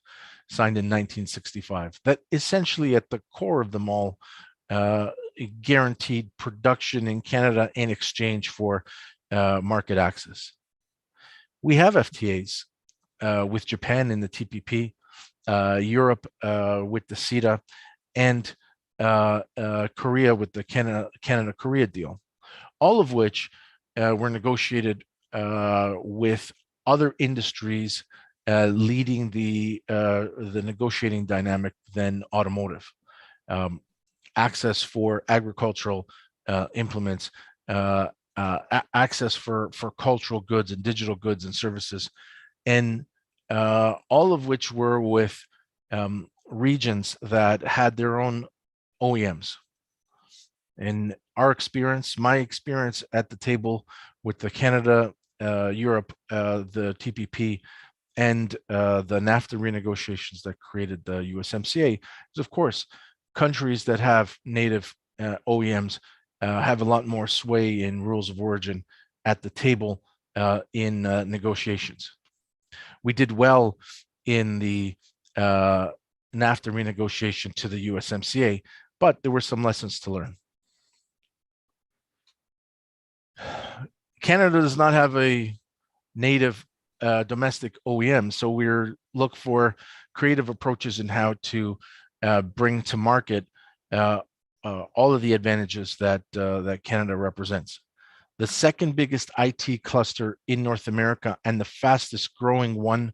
signed in 1965. That essentially at the core of them all guaranteed production in Canada in exchange for market access. We have FTAs with Japan in the TPP, Europe with the CETA, and Korea with the Canada-Korea deal, all of which were negotiated with other industries leading the negotiating dynamic than automotive. Access for agricultural implements, access for cultural goods and digital goods and services, and all of which were with regions that had their own OEMs. In our experience, my experience at the table with the Canada, Europe, the TPP, and the NAFTA renegotiations that created the USMCA is, of course, countries that have native OEMs have a lot more sway in rules of origin at the table in negotiations. We did well in the NAFTA renegotiation to the USMCA, but there were some lessons to learn. Canada does not have a native domestic OEM, so we're look for creative approaches in how to bring to market all of the advantages that that Canada represents. The second biggest IT cluster in North America and the fastest growing one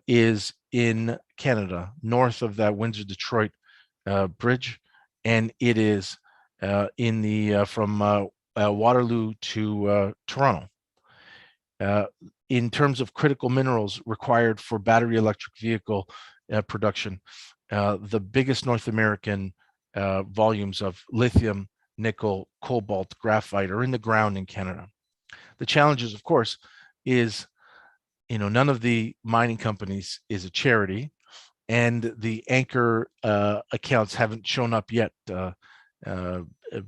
is in Canada, north of that Windsor-Detroit bridge, and it is in the from Waterloo to Toronto. In terms of critical minerals required for battery electric vehicle production, the biggest North American volumes of lithium, nickel, cobalt, graphite are in the ground in Canada. The challenges, of course, is none of the mining companies is a charity, and the anchor accounts haven't shown up yet.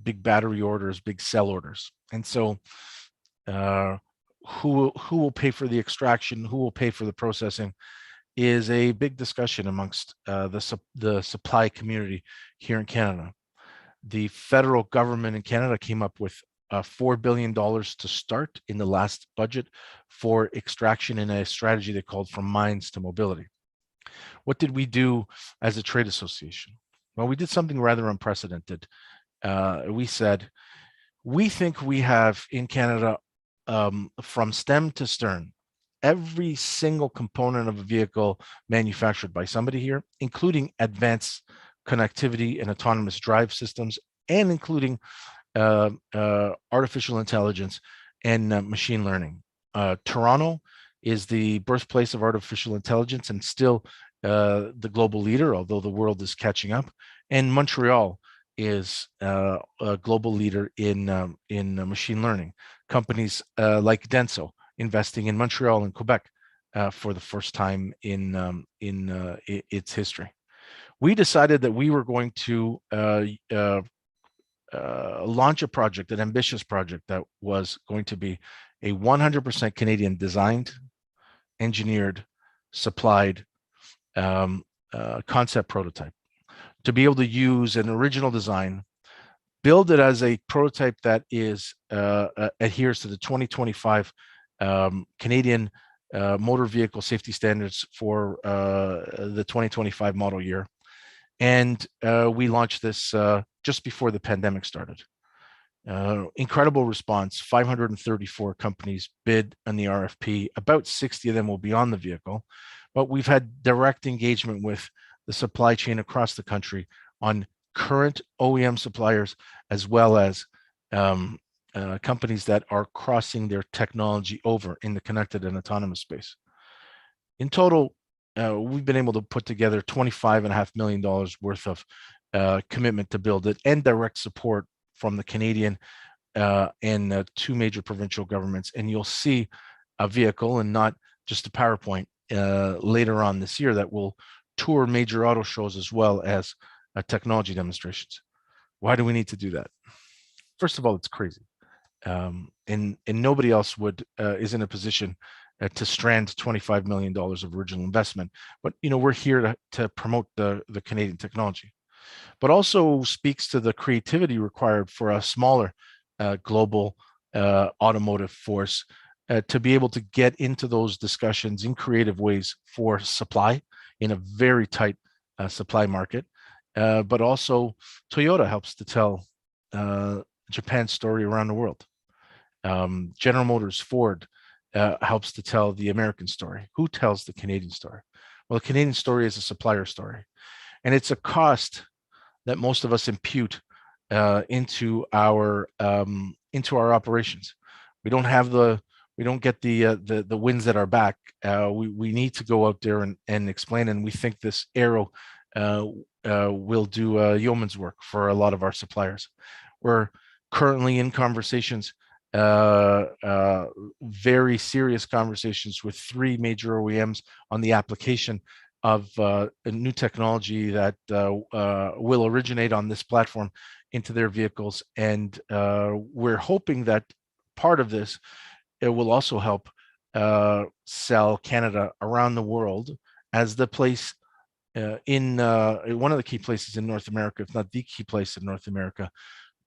Big battery orders, big cell orders, and so who will pay for the extraction, who will pay for the processing, is a big discussion amongst the supply community here in Canada. The federal government in Canada came up with $4 billion to start in the last budget for extraction in a strategy they called From Mines to Mobility. What did we do as a trade association? Well, we did something rather unprecedented. We said, we think we have in Canada, from stem to stern, every single component of a vehicle manufactured by somebody here, including advanced connectivity and autonomous drive systems, and including artificial intelligence and machine learning. Toronto is the birthplace of artificial intelligence and still the global leader, although the world is catching up. And Montreal is a global leader in machine learning. Companies like Denso investing in Montreal and Quebec for the first time in its history. We decided that we were going to launch a project, an ambitious project that was going to be a 100% Canadian designed, engineered, supplied concept prototype to be able to use an original design, build it as a prototype that is adheres to the 2025 Canadian motor vehicle safety standards for the 2025 model year. And we launched this just before the pandemic started. Incredible response. 534 companies bid on the RFP. About 60 of them will be on the vehicle, but we've had direct engagement with the supply chain across the country on current OEM suppliers, as well as companies that are crossing their technology over in the connected and autonomous space. In total, we've been able to put together $25.5 million worth of commitment to build it and direct support from the Canadian and two major provincial governments. And you'll see a vehicle and not just a PowerPoint later on this year that will tour major auto shows as well as technology demonstrations. Why do we need to do that? First of all, it's crazy. And nobody else is in a position to strand $25 million of original investment. But we're here to promote the Canadian technology, but also speaks to the creativity required for a smaller global automotive force to be able to get into those discussions in creative ways for supply in a very tight supply market. But also Toyota helps to tell Japan's story around the world. General Motors, Ford helps to tell the American story. Who tells the Canadian story? Well, the Canadian story is a supplier story, and it's a cost that most of us impute into our operations. We don't get the winds at our back. We need to go out there and explain, and we think this Aero will do yeoman's work for a lot of our suppliers. We're currently in conversations, very serious conversations with 3 major OEMs on the application of a new technology that will originate on this platform into their vehicles. And we're hoping that part of this, it will also help sell Canada around the world as the place in one of the key places in North America, if not the key place in North America,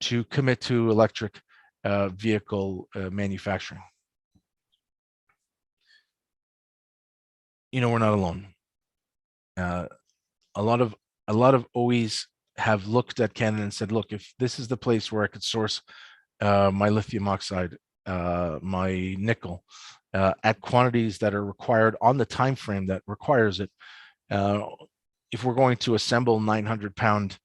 to commit to electric vehicle manufacturing. We're not alone. A lot of OEs have looked at Canada and said, look, if this is the place where I could source my lithium oxide, my nickel at quantities that are required on the time frame that requires it, if we're going to assemble 900-pound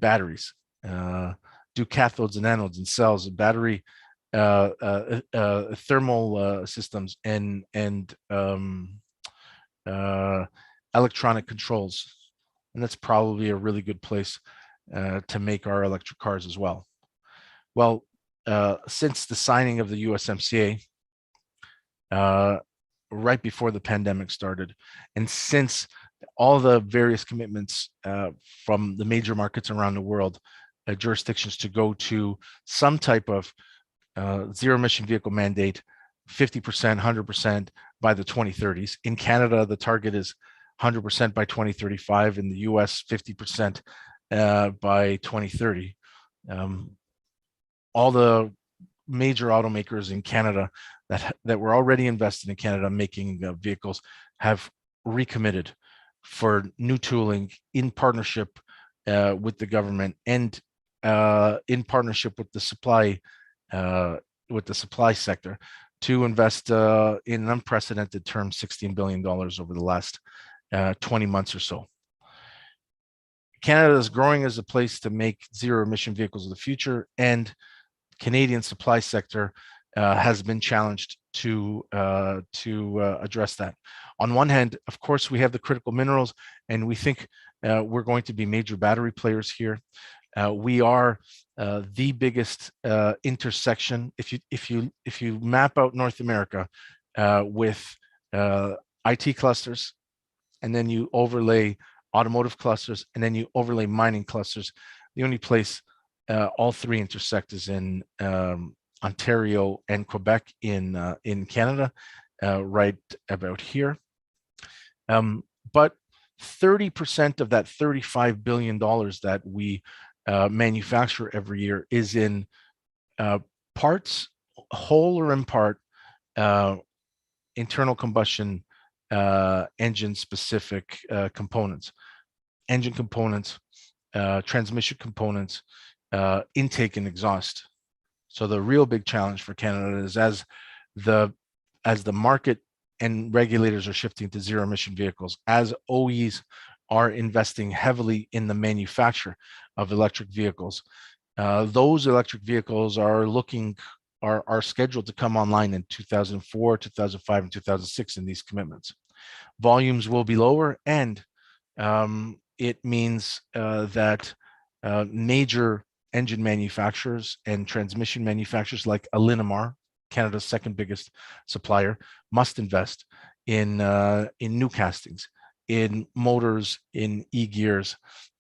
batteries, do cathodes and anodes and cells, battery thermal systems, and electronic controls, and that's probably a really good place to make our electric cars as well. Well, since the signing of the USMCA right before the pandemic started, and since all the various commitments from the major markets around the world, jurisdictions to go to some type of zero emission vehicle mandate, 50%, 100% by the 2030s. In Canada, the target is 100% by 2035. In the US, 50% by 2030. All the major automakers in Canada that were already invested in Canada making vehicles have recommitted for new tooling in partnership with the government and in partnership with the supply sector to invest in an unprecedented term, $16 billion over the last 20 months or so. Canada is growing as a place to make zero emission vehicles of the future, and Canadian supply sector has been challenged to address that. On one hand, of course, we have the critical minerals, and we think we're going to be major battery players here. We are the biggest intersection. If you map out North America with IT clusters, and then you overlay automotive clusters, and then you overlay mining clusters, the only place all 3 intersect is in Ontario and Quebec in Canada, right about here. But 30% of that $35 billion that we manufacture every year is in parts, whole or in part, internal combustion engine specific components, engine components, transmission components, intake and exhaust. So the real big challenge for Canada is as the market and regulators are shifting to zero emission vehicles, as OEs are investing heavily in the manufacture of electric vehicles, Those electric vehicles are scheduled to come online in 2004, 2005, and 2006 in these commitments. Volumes will be lower, and it means that major engine manufacturers and transmission manufacturers like Linamar, Canada's second biggest supplier, must invest in new castings, in motors, in e-gears,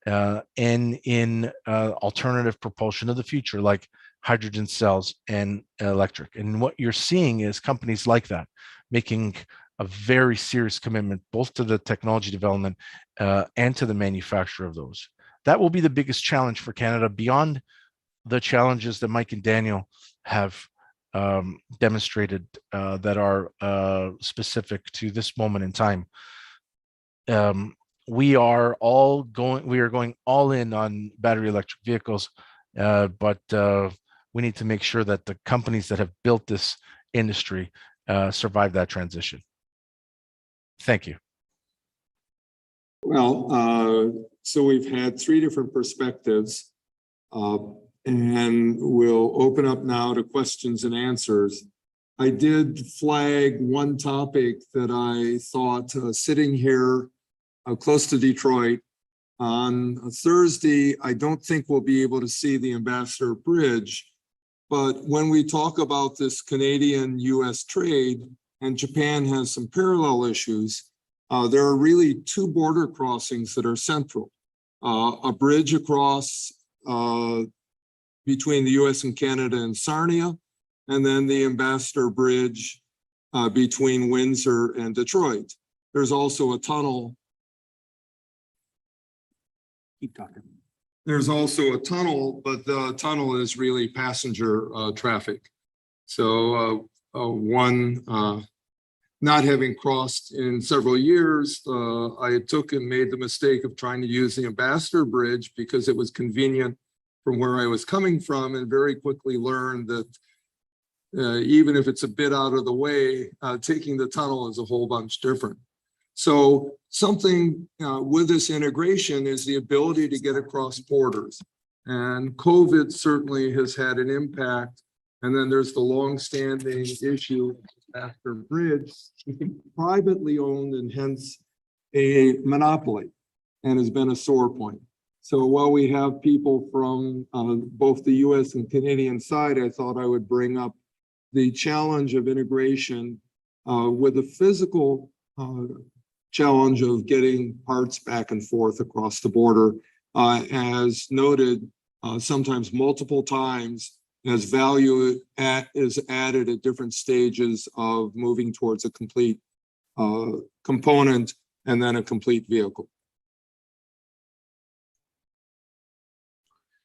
and in alternative propulsion of the future, like hydrogen cells and electric. And what you're seeing is companies like that making a very serious commitment both to the technology development and to the manufacture of those. That will be the biggest challenge for Canada beyond the challenges that Mike and Daniel have demonstrated that are specific to this moment in time. We are going all in on battery electric vehicles, but we need to make sure that the companies that have built this industry survive that transition. Thank you. Well, so we've had three different perspectives, and we'll open up now to questions and answers. I did flag one topic that I thought sitting here close to Detroit on Thursday, I don't think we'll be able to see the Ambassador Bridge. But when we talk about this Canadian-US trade, and Japan has some parallel issues, there are really two border crossings that are central. A bridge across between the US and Canada and Sarnia, and then the Ambassador Bridge between Windsor and Detroit. There's also a tunnel. Keep talking. There's also a tunnel, but the tunnel is really passenger traffic. So one, not having crossed in several years, I took and made the mistake of trying to use the Ambassador Bridge because it was convenient from where I was coming from, and very quickly learned that even if it's a bit out of the way, taking the tunnel is a whole bunch different. So something with this integration is the ability to get across borders. And COVID certainly has had an impact. And then there's the longstanding issue of the Ambassador Bridge, privately owned and hence a monopoly, and has been a sore point. So while we have people from both the US and Canadian side, I thought I would bring up the challenge of integration with the physical challenge of getting parts back and forth across the border. As noted, sometimes multiple times, as value is added at different stages of moving towards a complete component and then a complete vehicle.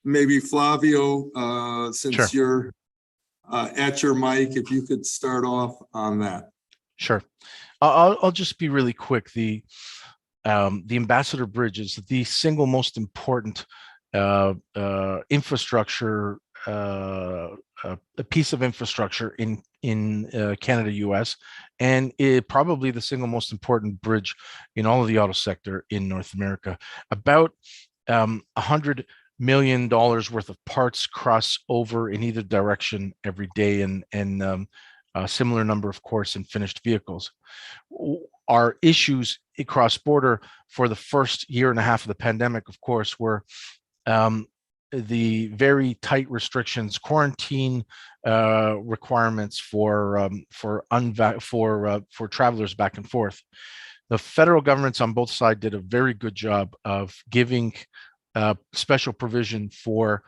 Maybe Flavio, since you're at your mic, if you could start off on that. Sure. I'll just be really quick. The Ambassador Bridge is the single most important infrastructure, a piece of infrastructure in Canada, US, and probably the single most important bridge in all of the auto sector in North America. About $100 million worth of parts cross over in either direction every day, and a similar number, of course, in finished vehicles. Our issues across border for the first year and a half of the pandemic, of course, were the very tight restrictions, quarantine requirements for travelers back and forth. The federal governments on both sides did a very good job of giving special provision for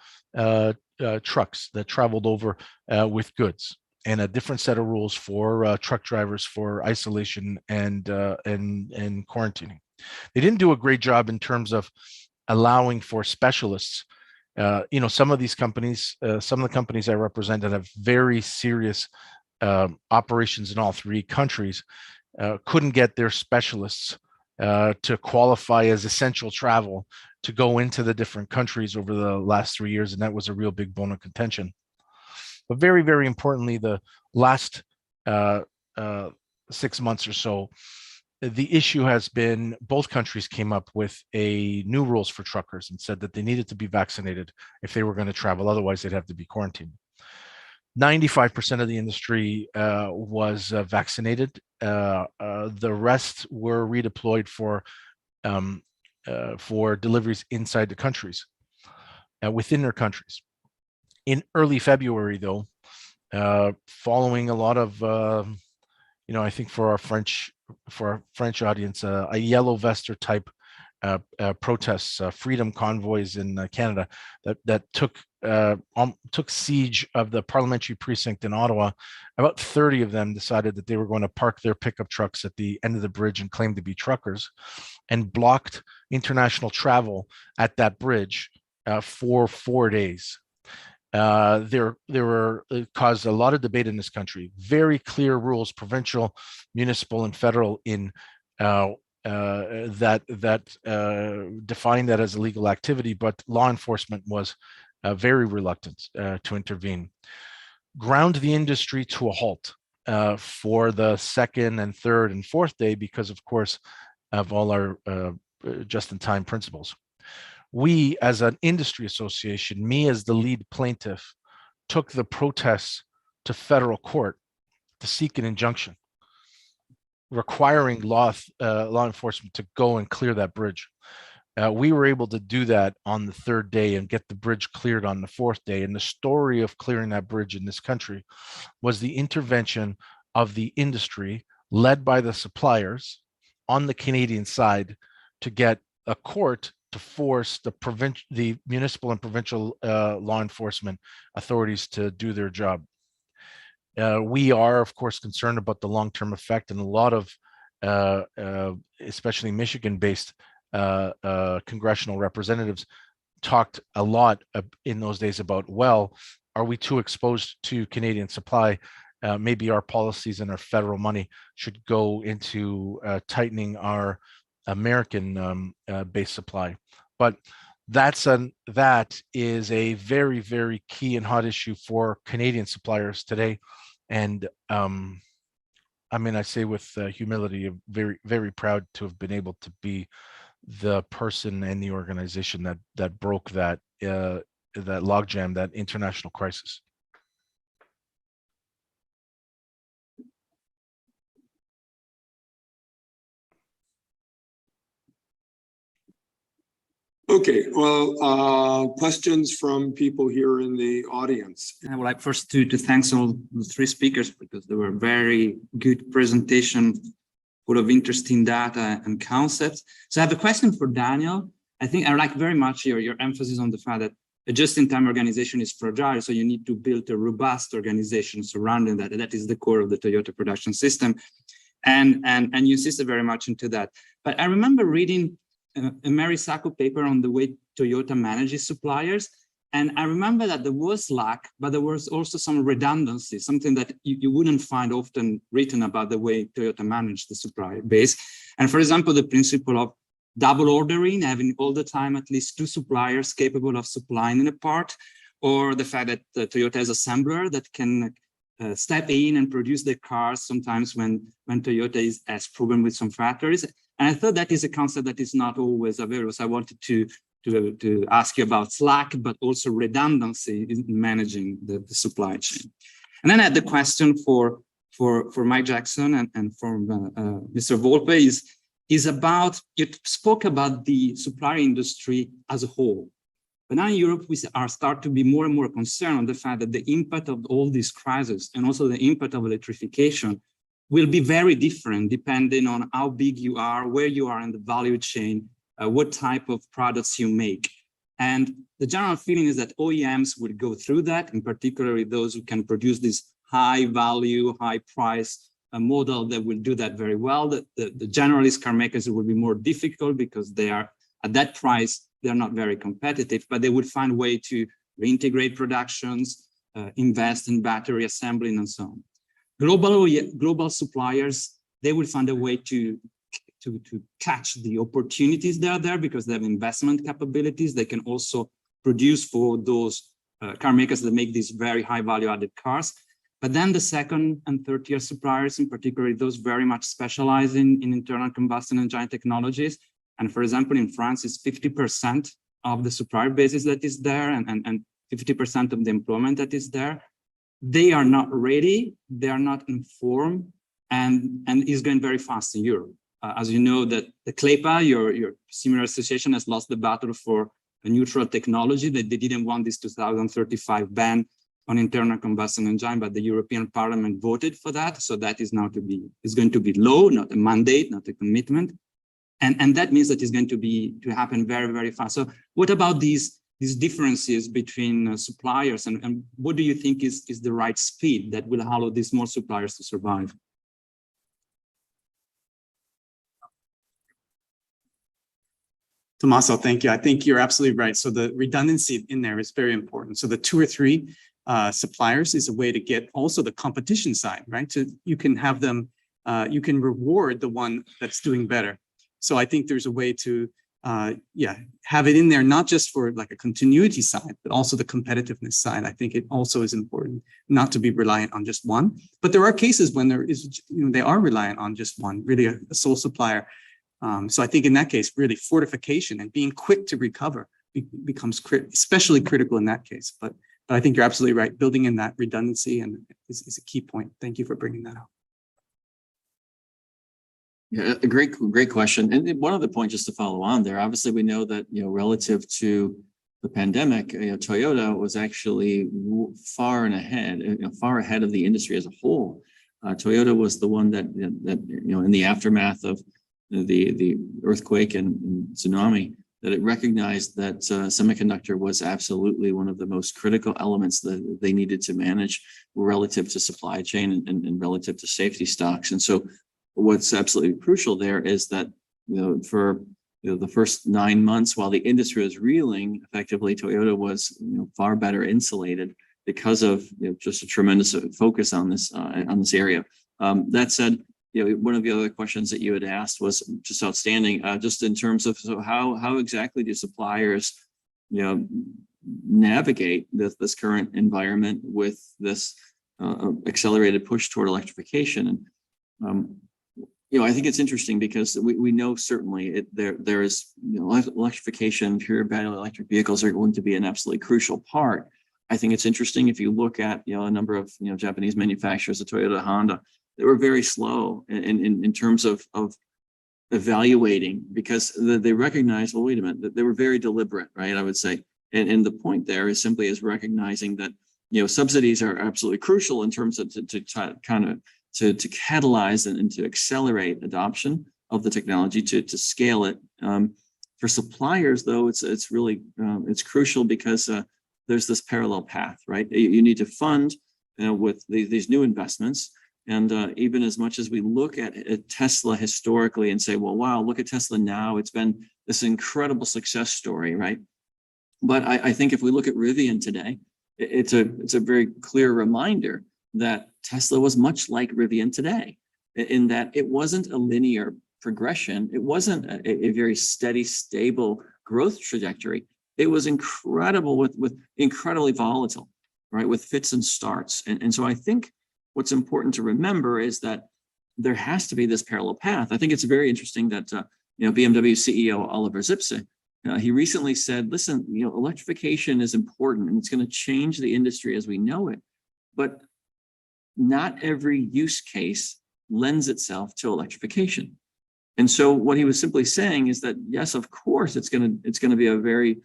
trucks that traveled over with goods, and a different set of rules for truck drivers for isolation and quarantining. They didn't do a great job in terms of allowing for specialists. Some of these companies, some of the companies I represent that have very serious operations in all three countries, couldn't get their specialists to qualify as essential travel to go into the different countries over the last 3 years, and that was a real big bone of contention. But very, very importantly, the last 6 months or so, the issue has been both countries came up with a new rules for truckers and said that they needed to be vaccinated if they were going to travel. Otherwise, they'd have to be quarantined. 95% of the industry was vaccinated. The rest were redeployed for deliveries inside the countries, within their countries. In early February, though, following a lot of, I think for our French audience, a yellow vester type protests, freedom convoys in Canada that took siege of the parliamentary precinct in Ottawa. About 30 of them decided that they were going to park their pickup trucks at the end of the bridge and claim to be truckers, and blocked international travel at that bridge for 4 days. It caused a lot of debate in this country. Very clear rules, provincial, municipal, and federal, in that defined that as illegal activity, but law enforcement was very reluctant to intervene. Ground the industry to a halt for the second and third and fourth day because, of course, of all our just-in-time principles. We, as an industry association, me as the lead plaintiff, took the protests to federal court to seek an injunction requiring law enforcement to go and clear that bridge. We were able to do that on the third day and get the bridge cleared on the fourth day. And the story of clearing that bridge in this country was the intervention of the industry, led by the suppliers on the Canadian side, to get a court to force the municipal and provincial law enforcement authorities to do their job. We are, of course, concerned about the long-term effect, and a lot of, especially Michigan-based congressional representatives talked a lot in those days about, well, are we too exposed to Canadian supply? Maybe our policies and our federal money should go into tightening our American based supply. But that is a very, very key and hot issue for Canadian suppliers today. And I say with humility, I'm very, very proud to have been able to be the person and the organization that broke that logjam, that international crisis. Okay, well, questions from people here in the audience. I would like first to thank all the three speakers, because they were very good presentation, full of interesting data and concepts. So I have a question for Daniel. I think I like very much your emphasis on the fact that a just-in-time organization is fragile, so you need to build a robust organization surrounding that. And that is the core of the Toyota production system. And you insisted very much into that. But I remember reading a Mary Sacco paper on the way Toyota manages suppliers. And I remember that there was lack, but there was also some redundancy, something that you wouldn't find often written about the way Toyota managed the supplier base. And for example, the principle of double ordering, having all the time at least two suppliers capable of supplying a part, or the fact that Toyota has assembler that can step in and produce the cars sometimes when Toyota has problem with some factories. And I thought that is a concept that is not always available. So I wanted to ask you about slack, but also redundancy in managing the supply chain. And then I had the question for Mike Jackson and for Mr. Volpe is about, you spoke about the supplier industry as a whole. But now in Europe, we are start to be more and more concerned on the fact that the impact of all these crises and also the impact of electrification will be very different depending on how big you are, where you are in the value chain, what type of products you make. And the general feeling is that OEMs will go through that, in particular those who can produce this high value, high price model that will do that very well. The generalist car makers will be more difficult because they are at that price, they're not very competitive, but they would find a way to reintegrate productions, invest in battery assembling and so on. Global suppliers, they will find a way to catch the opportunities that are there because they have investment capabilities. They can also produce for those car makers that make these very high value added cars. But then the second and third tier suppliers, in particular, those very much specialize in internal combustion engine technologies. And for example, in France, it's 50% of the supplier basis that is there and 50% of the employment that is there. They are not ready, they are not informed, and it's going very fast in Europe. As you know, that the CLEPA, your similar association, has lost the battle for a neutral technology, that they didn't want this 2035 ban on internal combustion engine, but the European Parliament voted for that. So that is now is going to be law, not a mandate, not a commitment. And that means that it's going to happen very, very fast. So what about these differences between suppliers, and what do you think is the right speed that will allow these more suppliers to survive? Tommaso, thank you. I think you're absolutely right. So the redundancy in there is very important. So the 2 or 3 suppliers is a way to get also the competition side, right? So you can have them, you can reward the one that's doing better. So I think there's a way to, have it in there, not just for like a continuity side, but also the competitiveness side. I think it also is important not to be reliant on just one. But there are cases when there is, they are reliant on just one, really a sole supplier. So I think in that case, really fortification and being quick to recover becomes especially critical in that case. But I think you're absolutely right. Building in that redundancy and is a key point. Thank you for bringing that up. Yeah, a great question. And one other point just to follow on there, obviously we know that, relative to the pandemic, Toyota was actually far ahead of the industry as a whole. Toyota was the one that in the aftermath of the earthquake and tsunami, that it recognized that semiconductor was absolutely one of the most critical elements that they needed to manage relative to supply chain and relative to safety stocks. And so what's absolutely crucial there is that, for the first 9 months while the industry was reeling, effectively Toyota was far better insulated because of just a tremendous focus on this area. That said, one of the other questions that you had asked was just outstanding, just in terms of how exactly do suppliers navigate this current environment with this accelerated push toward electrification. And I think it's interesting because we know certainly there is electrification, pure battery electric vehicles are going to be an absolutely crucial part. I think it's interesting if you look at a number of Japanese manufacturers, the Toyota, Honda, they were very slow in terms of evaluating, because they recognized, well, wait a minute, they were very deliberate, right? I would say, and the point there is simply is recognizing that subsidies are absolutely crucial in terms of to catalyze and to accelerate adoption of the technology to scale it. For suppliers, though, it's really it's crucial because there's this parallel path, right? You need to fund with these new investments. And even as much as we look at Tesla historically and say, well, wow, look at Tesla now, it's been this incredible success story, right? But I think if we look at Rivian today, it's a very clear reminder that Tesla was much like Rivian today, in that it wasn't a linear progression. It wasn't a very steady, stable growth trajectory. It was incredible with incredibly volatile, right? With fits and starts. And so I think what's important to remember is that there has to be this parallel path. I think it's very interesting that BMW CEO Oliver Zipse, he recently said, listen, electrification is important and it's going to change the industry as we know it, but not every use case lends itself to electrification. And so what he was simply saying is that, yes, of course, it's going to be a very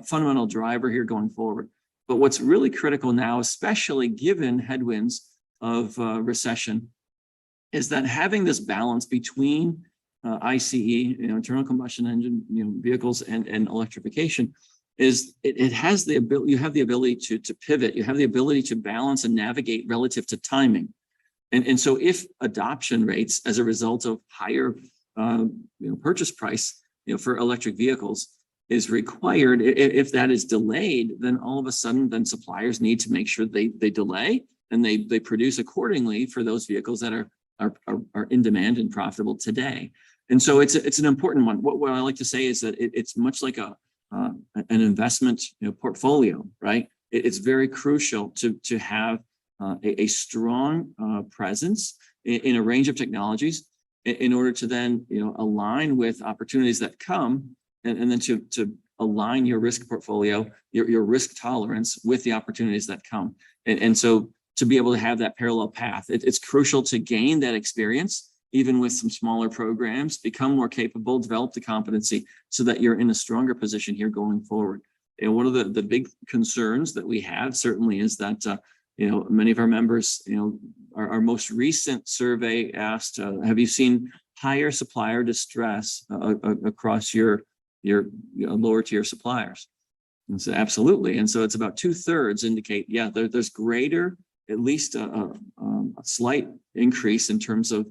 fundamental driver here going forward. But what's really critical now, especially given headwinds of recession, is that having this balance between ICE, internal combustion engine vehicles and electrification is it has the ability, you have the ability to pivot, you have the ability to balance and navigate relative to timing. And so if adoption rates as a result of higher purchase price for electric vehicles is required, if that is delayed, then all of a sudden then suppliers need to make sure they delay and they produce accordingly for those vehicles that are in demand and profitable today. And so it's an important one. What I like to say is that it's much like an investment portfolio, right? It's very crucial to have a strong presence in a range of technologies in order to then, align with opportunities that come and then to align your risk portfolio, your risk tolerance with the opportunities that come. And so to be able to have that parallel path, it's crucial to gain that experience, even with some smaller programs, become more capable, develop the competency so that you're in a stronger position here going forward. And one of the big concerns that we have certainly is that, many of our members, our most recent survey asked, have you seen higher supplier distress across your lower tier suppliers? And so absolutely. And so it's about 2/3 indicate, yeah, there's greater, at least a slight increase in terms of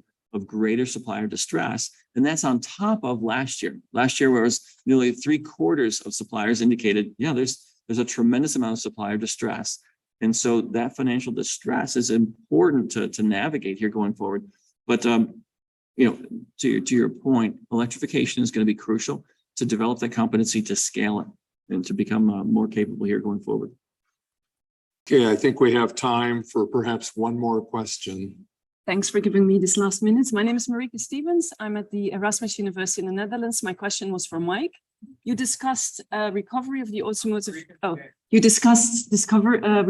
greater supplier distress. And that's on top of last year. Last year, where it was nearly 3/4 of suppliers indicated, yeah, there's a tremendous amount of supplier distress. And so that financial distress is important to navigate here going forward. But, to your point, electrification is going to be crucial to develop that competency to scale it and to become more capable here going forward. Okay, I think we have time for perhaps one more question. Thanks for giving me this last minute. My name is Marieke Stevens. I'm at the Erasmus University in the Netherlands. My question was for Mike. You discussed recovery of the automotive. You discussed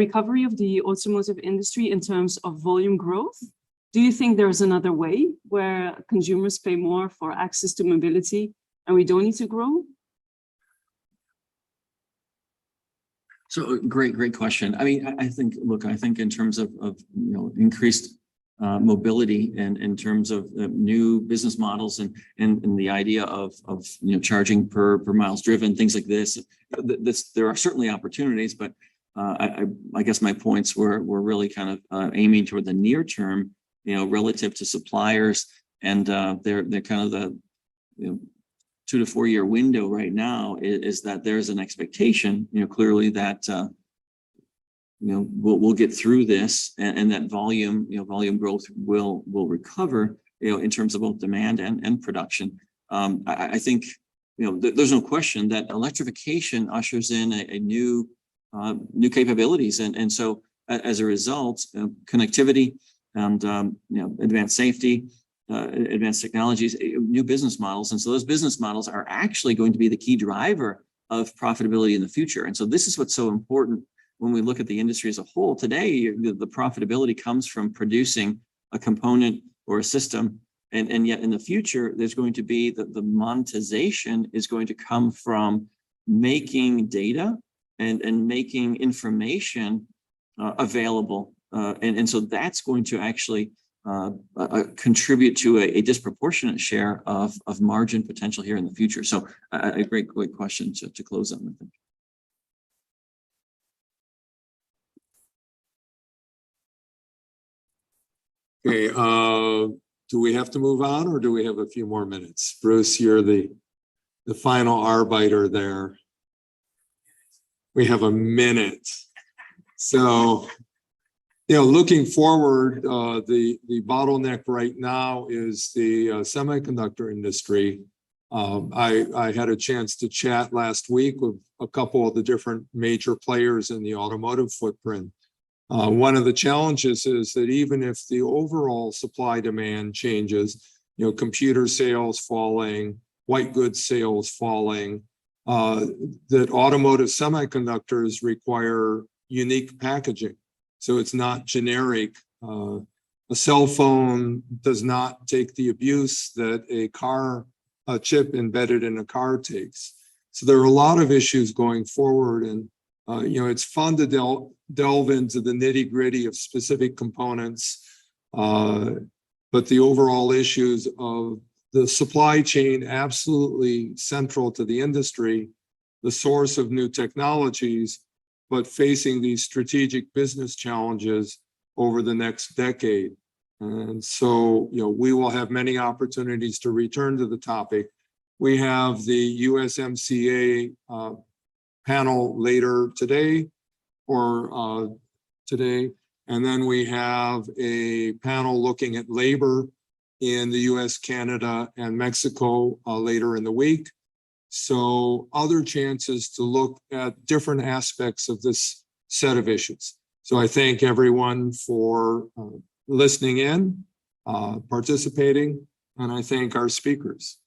recovery of the automotive industry in terms of volume growth. Do you think there's another way where consumers pay more for access to mobility and we don't need to grow? So great question. I mean, I think in terms of increased mobility and in terms of new business models and the idea of charging per miles driven, things like this, there are certainly opportunities, but I guess my points were really kind of aiming toward the near term, relative to suppliers, and they're kind of the 2 to 4 year window right now is that there's an expectation, clearly that we'll get through this and that volume growth will recover, in terms of both demand and production. I think, there's no question that electrification ushers in a new capabilities. And so as a result, connectivity and, advanced safety, advanced technologies, new business models. And so those business models are actually going to be the key driver of profitability in the future. And so this is what's so important when we look at the industry as a whole. Today, the profitability comes from producing a component or a system. And yet in the future, there's going to be the monetization is going to come from making data and making information available. And so that's going to actually contribute to a disproportionate share of margin potential here in the future. So a great question to close on, I think. Okay, do we have to move on or do we have a few more minutes? Bruce, you're the final arbiter there. We have a minute. So, looking forward, the bottleneck right now is the semiconductor industry. I had a chance to chat last week with a couple of the different major players in the automotive footprint. One of the challenges is that even if the overall supply demand changes, computer sales falling, white goods sales falling, that automotive semiconductors require unique packaging. So it's not generic. A cell phone does not take the abuse that a chip embedded in a car takes. So there are a lot of issues going forward, and it's fun to delve into the nitty-gritty of specific components, but the overall issues of the supply chain absolutely central to the industry, the source of new technologies, but facing these strategic business challenges over the next decade. And so, we will have many opportunities to return to the topic. We have the USMCA panel later today, and then we have a panel looking at labor in the US, Canada, and Mexico later in the week. So other chances to look at different aspects of this set of issues. So I thank everyone for listening in, participating, and I thank our speakers.